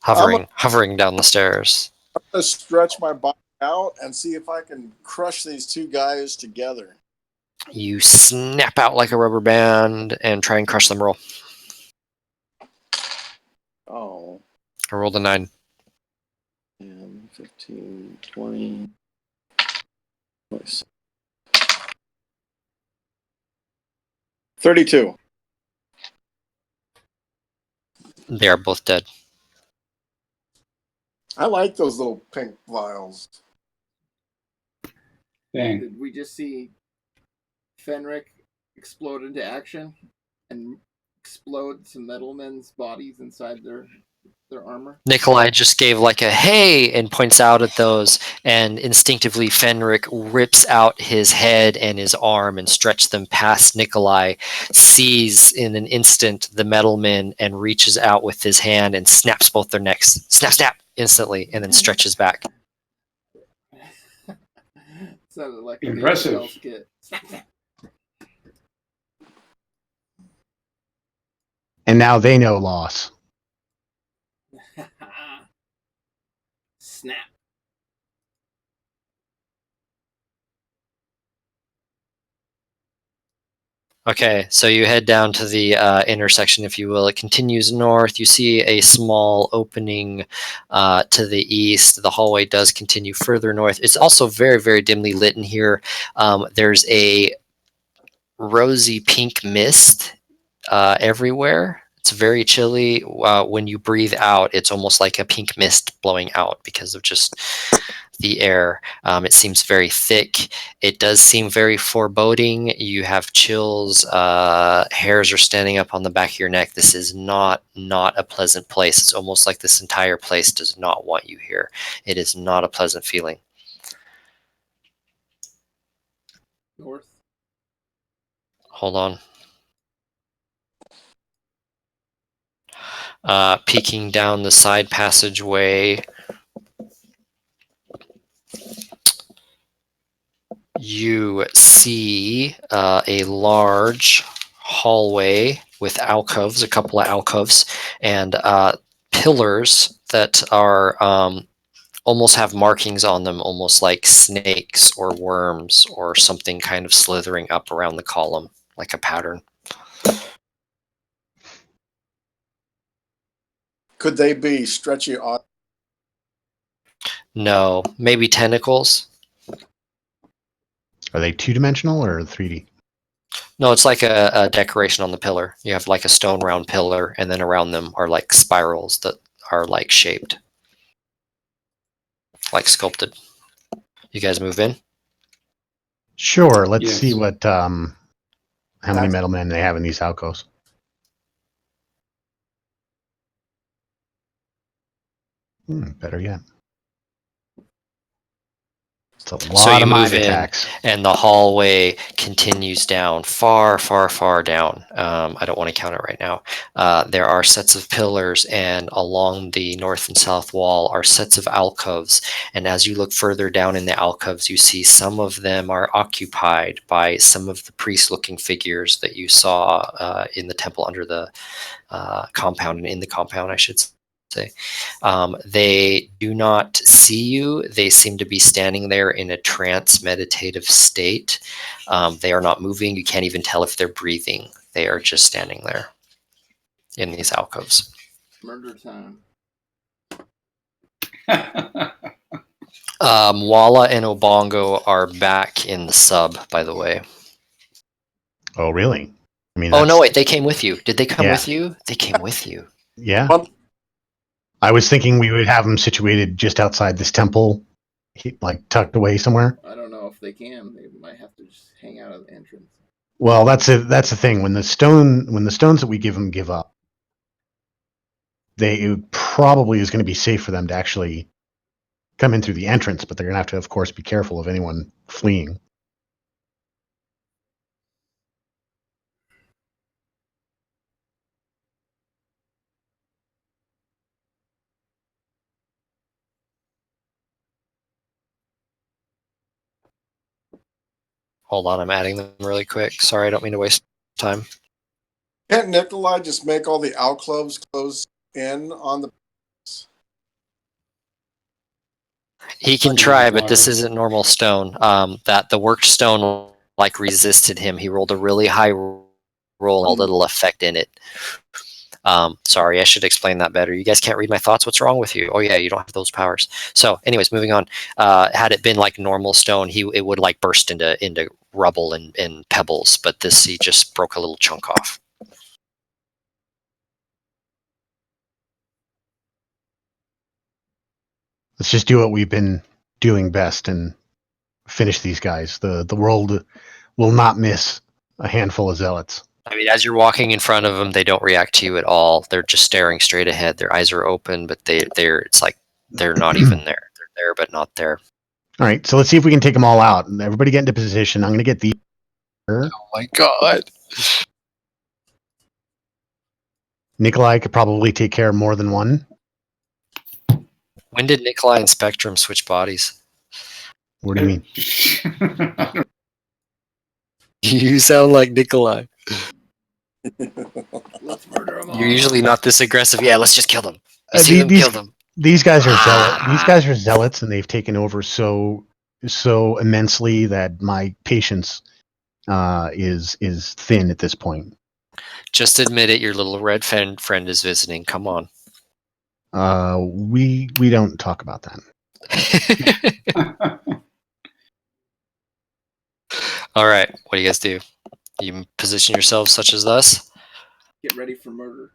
Speaker 2: Hovering down the stairs.
Speaker 4: I'm going to stretch my body out and see if I can crush these two guys together.
Speaker 2: You snap out like a rubber band and try and crush them. Roll.
Speaker 4: Oh.
Speaker 2: I rolled a 9.
Speaker 4: 10, 15, 20, 26. 32.
Speaker 2: They are both dead.
Speaker 4: I like those little pink vials.
Speaker 6: Dang.
Speaker 1: Did we just see Fenric explode into action and explode some metalmen's bodies inside their armor?
Speaker 2: Nikolai just gave like a hey and points out at those, and instinctively Fenric rips out his head and his arm and stretches them past Nikolai, sees in an instant the metalmen and reaches out with his hand and snaps both their necks. Snap, snap, instantly, and then stretches back.
Speaker 1: Sounded like
Speaker 6: Impressive.
Speaker 1: a Dave Chappelle skit. Snap, snap.
Speaker 3: And now they know loss.
Speaker 1: Snap.
Speaker 2: Okay, so you head down to the intersection, if you will. It continues north. You see a small opening to the east. The hallway does continue further north. It's also very, very dimly lit in here. There's a rosy pink mist everywhere. It's very chilly. When you breathe out, it's almost like a pink mist blowing out because of just the air. It seems very thick. It does seem very foreboding. You have chills. Hairs are standing up on the back of your neck. This is not a pleasant place. It's almost like this entire place does not want you here. It is not a pleasant feeling.
Speaker 1: North.
Speaker 2: Hold on. Peeking down the side passageway, you see a large hallway with alcoves, a couple of alcoves, and pillars that are almost have markings on them, almost like snakes or worms or something kind of slithering up around the column, like a pattern.
Speaker 4: Could they be stretchy?
Speaker 2: No, maybe tentacles.
Speaker 3: Are they 2-dimensional or 3D?
Speaker 2: No, it's like a decoration on the pillar. You have like a stone round pillar, and then around them are like spirals that are like shaped, like sculpted. You guys move in?
Speaker 3: Sure. Let's
Speaker 6: Yes.
Speaker 3: see what how many metal men they have in these alcoves. Better yet. It's a lot
Speaker 2: So you
Speaker 3: of mind
Speaker 2: move in,
Speaker 3: attacks.
Speaker 2: and the hallway continues down, far, far, far down. I don't want to count it right now. There are sets of pillars, and along the north and south wall are sets of alcoves. And as you look further down in the alcoves, you see some of them are occupied by some of the priest-looking figures that you saw in the temple under the compound, and in the compound, I should say. They do not see you. They seem to be standing there in a trance meditative state. They are not moving. You can't even tell if they're breathing. They are just standing there in these alcoves.
Speaker 1: Murder time.
Speaker 2: Walla and Obongo are back in the sub, by the way.
Speaker 3: Oh, really? I mean,
Speaker 2: Oh, no, wait, they came with you. Did they come
Speaker 3: Yeah.
Speaker 2: with you? They came with you.
Speaker 3: Yeah.
Speaker 4: Well,
Speaker 3: I was thinking we would have them situated just outside this temple, like tucked away somewhere.
Speaker 1: I don't know if they can. They might have to just hang out at the entrance.
Speaker 3: Well, that's the thing. When the stones that we give them give up, it probably is going to be safe for them to actually come in through the entrance, but they're going to have to, of course, be careful of anyone fleeing.
Speaker 2: Hold on, I'm adding them really quick. Sorry, I don't mean to waste time.
Speaker 4: can't Nikolai just make all the alcoves close in on the?
Speaker 2: He can try, but this isn't normal stone. That the worked stone like resisted him. He rolled a really high roll, a little effect in it. Sorry, I should explain that better. You guys can't read my thoughts. What's wrong with you? Oh yeah, you don't have those powers. So, anyways, moving on. Had it been like normal stone, it would like burst into rubble and pebbles. But this, he just broke a little chunk off.
Speaker 3: Let's just do what we've been doing best and finish these guys. The world will not miss a handful of zealots.
Speaker 2: I mean, as you're walking in front of them, they don't react to you at all. They're just staring straight ahead. Their eyes are open, but it's like they're not even there. They're there, but not there.
Speaker 3: All right, so let's see if we can take them all out. Everybody get into position. I'm going to get the.
Speaker 2: Oh my god!
Speaker 3: Nikolai could probably take care of more than one.
Speaker 2: When did Nikolai and Spectrum switch bodies?
Speaker 3: What do you mean?
Speaker 2: You sound like Nikolai.
Speaker 1: Let's murder them all.
Speaker 2: You're usually not this aggressive. Yeah, let's just kill them. You see them, kill them.
Speaker 3: These guys are These guys are zealots, and they've taken over so immensely that my patience is thin at this point.
Speaker 2: Just admit it. Your little red friend is visiting. Come on.
Speaker 3: We don't talk about that.
Speaker 2: All right. What do you guys do? You position yourselves such as thus.
Speaker 1: Get ready for murder.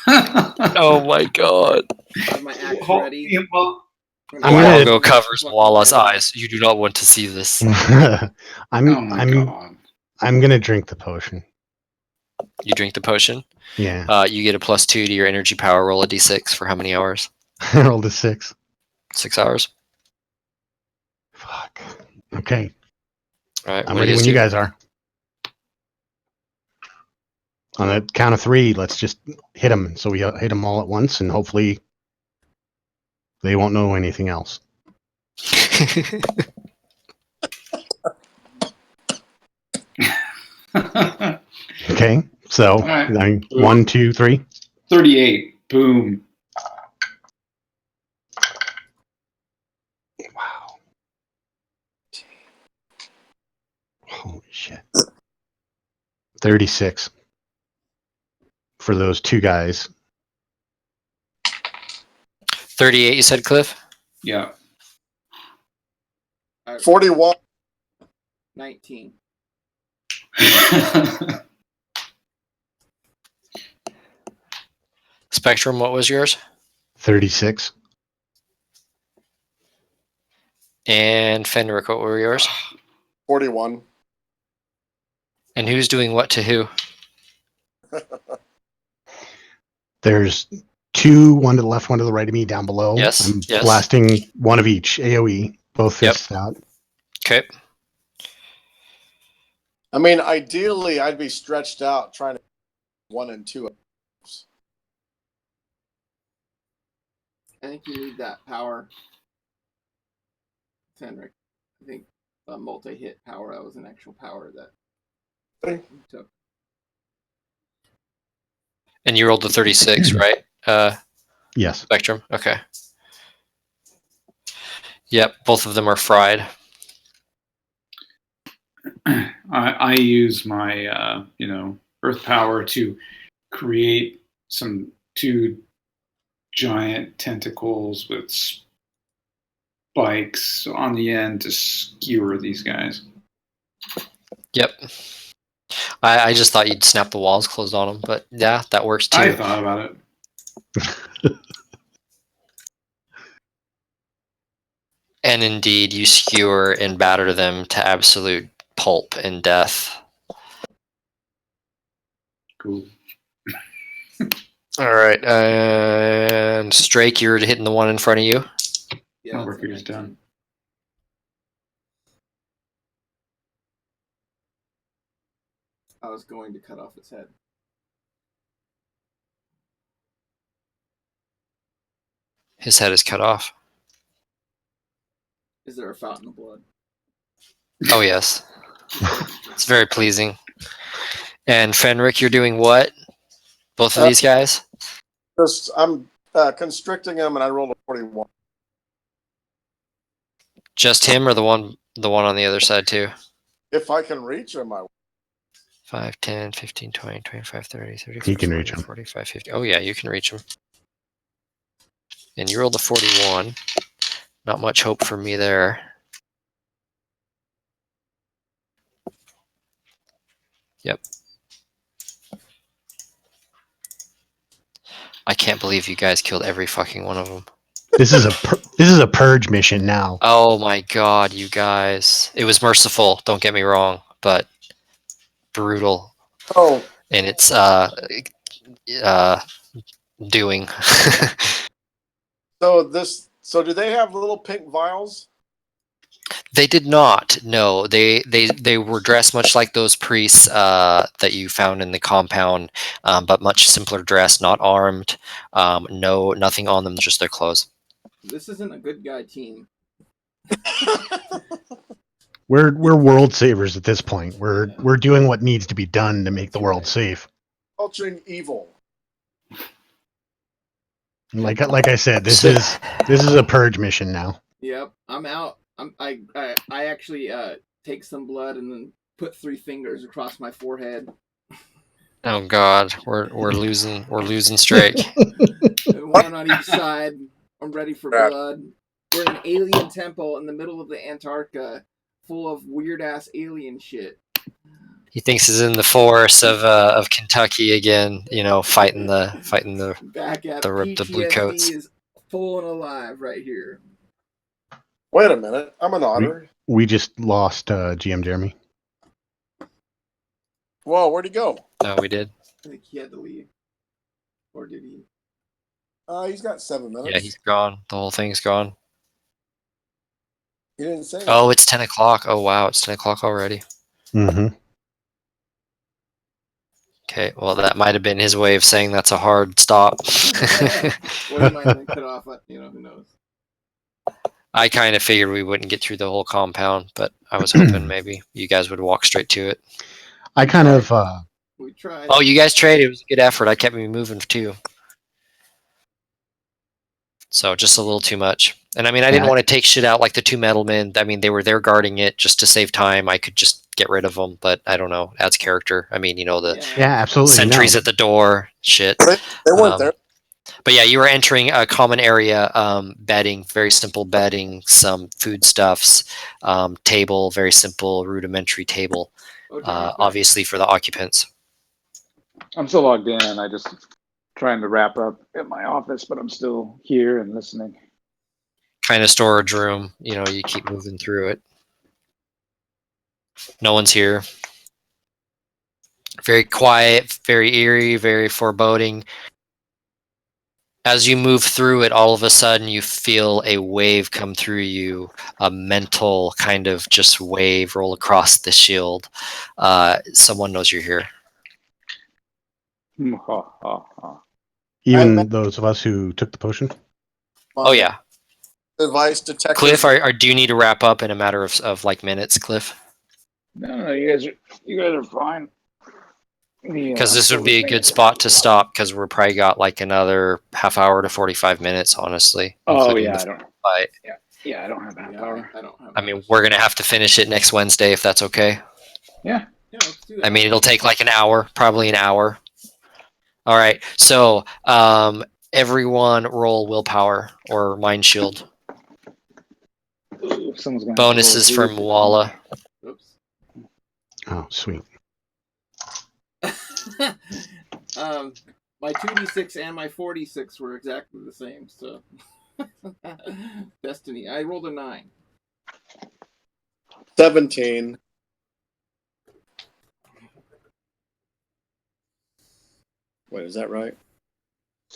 Speaker 2: Oh my god.
Speaker 1: I have my axe ready.
Speaker 6: Well,
Speaker 3: I'm gonna-
Speaker 2: Walgo covers Walla's eyes. You do not want to see this.
Speaker 3: I'm
Speaker 6: God.
Speaker 3: gonna drink the potion.
Speaker 2: You drink the potion.
Speaker 3: Yeah.
Speaker 2: You get a +2 to your energy power. Roll a d6 for how many hours?
Speaker 3: I rolled a 6.
Speaker 2: 6 hours.
Speaker 3: Fuck. Okay.
Speaker 2: All right.
Speaker 3: I'm
Speaker 2: what do
Speaker 3: ready when
Speaker 2: do?
Speaker 3: you guys are. On the count of 3, let's just hit them. So we hit them all at once, and hopefully they won't know anything else. Okay. So
Speaker 6: All right.
Speaker 3: 1, 2, 3.
Speaker 6: 38. Boom.
Speaker 3: Wow. Holy shit. 36 for those 2 guys.
Speaker 2: 38, you said, Cliff?
Speaker 6: Yeah.
Speaker 4: 41.
Speaker 1: 19.
Speaker 2: Spectrum, what was yours?
Speaker 3: 36.
Speaker 2: And Fenric, what were yours?
Speaker 4: 41.
Speaker 2: And who's doing what to who?
Speaker 3: There's 2, one to the left, one to the right of me down below.
Speaker 2: Yes,
Speaker 3: I'm
Speaker 2: yes.
Speaker 3: blasting one of each, AoE, both fists out.
Speaker 2: Okay.
Speaker 4: I mean, ideally, I'd be stretched out trying to 1 and 2.
Speaker 1: I think you need that power. Fenric. I think a multi-hit power, that was an actual power that you took.
Speaker 2: And you rolled the 36, right?
Speaker 3: Yes.
Speaker 2: Spectrum? Okay. Yep, both of them are fried.
Speaker 6: I use my earth power to create 2 giant tentacles with spikes on the end to skewer these guys.
Speaker 2: Yep. I just thought you'd snap the walls closed on them, but yeah, that works too.
Speaker 6: I thought about it.
Speaker 2: And indeed, you skewer and batter them to absolute pulp and death.
Speaker 6: Cool.
Speaker 2: All right, and Strake, you're hitting the one in front of you.
Speaker 1: Yeah,
Speaker 6: My
Speaker 1: that's
Speaker 6: work
Speaker 1: a
Speaker 6: is
Speaker 1: 19.
Speaker 6: done.
Speaker 1: I was going to cut off its head.
Speaker 2: His head is cut off.
Speaker 1: Is there a fountain of blood?
Speaker 2: Oh, yes. It's very pleasing. And Fenric, you're doing what? Both of these guys?
Speaker 4: I'm constricting him, and I rolled a 41.
Speaker 2: Just him or the one on the other side too?
Speaker 4: If I can reach him, I will.
Speaker 2: 5, 10, 15, 20, 25, 30, 35,
Speaker 3: He can
Speaker 2: 40,
Speaker 3: reach him.
Speaker 2: 45, 50. Oh, yeah, you can reach him. And you rolled a 41. Not much hope for me there. Yep. I can't believe you guys killed every fucking one of them.
Speaker 3: This is a purge mission now.
Speaker 2: Oh my god, you guys. It was merciful, don't get me wrong, but brutal.
Speaker 4: Oh,
Speaker 2: And it's doing.
Speaker 4: so do they have little pink vials?
Speaker 2: They did not. No, they were dressed much like those priests that you found in the compound, but much simpler dressed, not armed. Nothing on them, just their clothes.
Speaker 1: This isn't a good guy team.
Speaker 3: We're world savers at this point. We're doing what needs to be done to make the world safe.
Speaker 4: Culturing evil.
Speaker 3: Like I said, this is a purge mission now.
Speaker 1: Yep, I'm out. I actually take some blood and then put 3 fingers across my forehead.
Speaker 2: Oh god, we're losing straight.
Speaker 1: One on each side. I'm ready for blood. We're in an alien temple in the middle of the Antarctica, full of weird ass alien shit.
Speaker 2: He thinks he's in the forests of Kentucky again, fighting the
Speaker 1: Back at
Speaker 2: the blue coats.
Speaker 1: is full and alive right here.
Speaker 4: Wait a minute, I'm an otter.
Speaker 3: We just lost GM Jeremy.
Speaker 4: Whoa, where'd he go?
Speaker 2: No, we did.
Speaker 1: I think he had to leave. Or did he?
Speaker 4: He's got 7 minutes.
Speaker 2: Yeah, he's gone. The whole thing's gone.
Speaker 4: He didn't say anything.
Speaker 2: Oh, it's 10 o'clock. Oh, wow, it's 10 o'clock already.
Speaker 3: Mm-hmm.
Speaker 2: Okay, well, that might have been his way of saying that's a hard stop.
Speaker 1: Or he might have been cut off, who knows.
Speaker 2: I kind of figured we wouldn't get through the whole compound, but I was hoping maybe you guys would walk straight to it.
Speaker 3: I kind of...
Speaker 1: We tried.
Speaker 2: Oh, you guys traded. It was a good effort. I kept me moving, too. So just a little too much. And I mean, I didn't want to take shit out like the 2 metal men. I mean, they were there guarding it just to save time. I could just get rid of them, but I don't know. Adds character. I mean, the
Speaker 3: absolutely
Speaker 2: sentries at the door, shit.
Speaker 4: They weren't there.
Speaker 2: But yeah, you were entering a common area, bedding, very simple bedding, some foodstuffs, table, very simple, rudimentary table, obviously for the occupants.
Speaker 5: I'm still logged in. I just trying to wrap up at my office, but I'm still here and listening.
Speaker 2: Trying to storage room, you keep moving through it. No one's here. Very quiet, very eerie, very foreboding. As you move through it, all of a sudden you feel a wave come through you, a mental kind of just wave roll across the shield. Someone knows you're here.
Speaker 3: Even those of us who took the potion?
Speaker 2: Oh, yeah.
Speaker 4: Advice detective.
Speaker 2: Cliff, do you need to wrap up in a matter of like minutes, Cliff?
Speaker 5: No, you guys are fine.
Speaker 2: Because this would be a good spot to stop, because we're probably got like another half hour to 45 minutes, honestly.
Speaker 5: Oh, yeah, I don't
Speaker 2: fight.
Speaker 5: Yeah, I don't have half hour.
Speaker 2: I mean, we're going to have to finish it next Wednesday, if that's okay.
Speaker 5: Yeah.
Speaker 1: Let's do that.
Speaker 2: I mean, it'll take like an hour, probably an hour. All right, so everyone roll willpower or mind shield.
Speaker 5: Ooh, someone's gonna
Speaker 2: Bonuses from Walla.
Speaker 1: Oops.
Speaker 3: Oh, sweet.
Speaker 1: My 2d6 and my 4d6 were exactly the same, so Destiny. I rolled a 9.
Speaker 4: 17. Wait, is that right?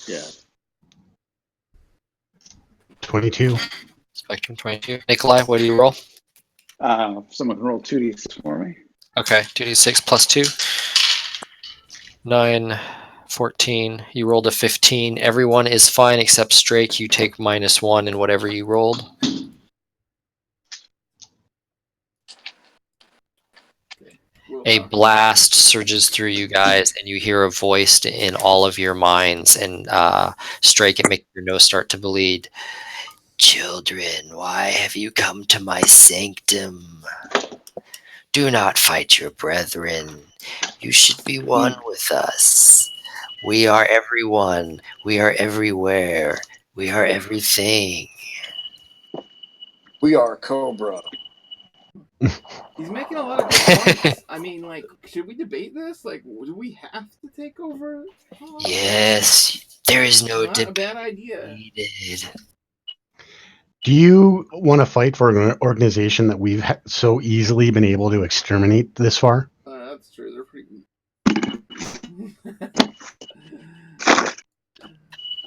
Speaker 4: Yeah.
Speaker 3: 22.
Speaker 2: Spectrum 22. Nikolai, what do you roll?
Speaker 5: Someone can roll 2d6 for me.
Speaker 2: Okay, 2d6 plus 2. 9, 14. You rolled a 15. Everyone is fine except Strake. You take -1 in whatever you rolled. A blast surges through you guys, and you hear a voice in all of your minds. And Strake, it makes your nose start to bleed. Children, why have you come to my sanctum? Do not fight your brethren. You should be one with us. We are everyone. We are everywhere. We are everything.
Speaker 4: We are Cobra.
Speaker 1: He's making a lot of good points. I mean, like, should we debate this? Like, do we have to take over?
Speaker 2: Yes, there is no
Speaker 1: Not a
Speaker 2: debate
Speaker 1: bad idea.
Speaker 2: needed.
Speaker 3: Do you want to fight for an organization that we've so easily been able to exterminate this far?
Speaker 1: That's true. They're pretty weak.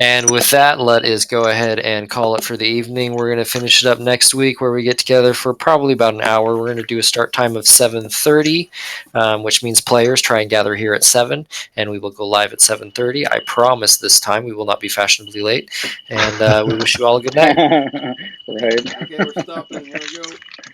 Speaker 2: And with that, let us go ahead and call it for the evening. We're going to finish it up next week, where we get together for probably about an hour. We're going to do a start time of 7:30, which means players try and gather here at 7, and we will go live at 7:30. I promise this time we will not be fashionably late. And we wish you all a good night.
Speaker 5: Right.
Speaker 1: Okay, we're stopping. Here we go.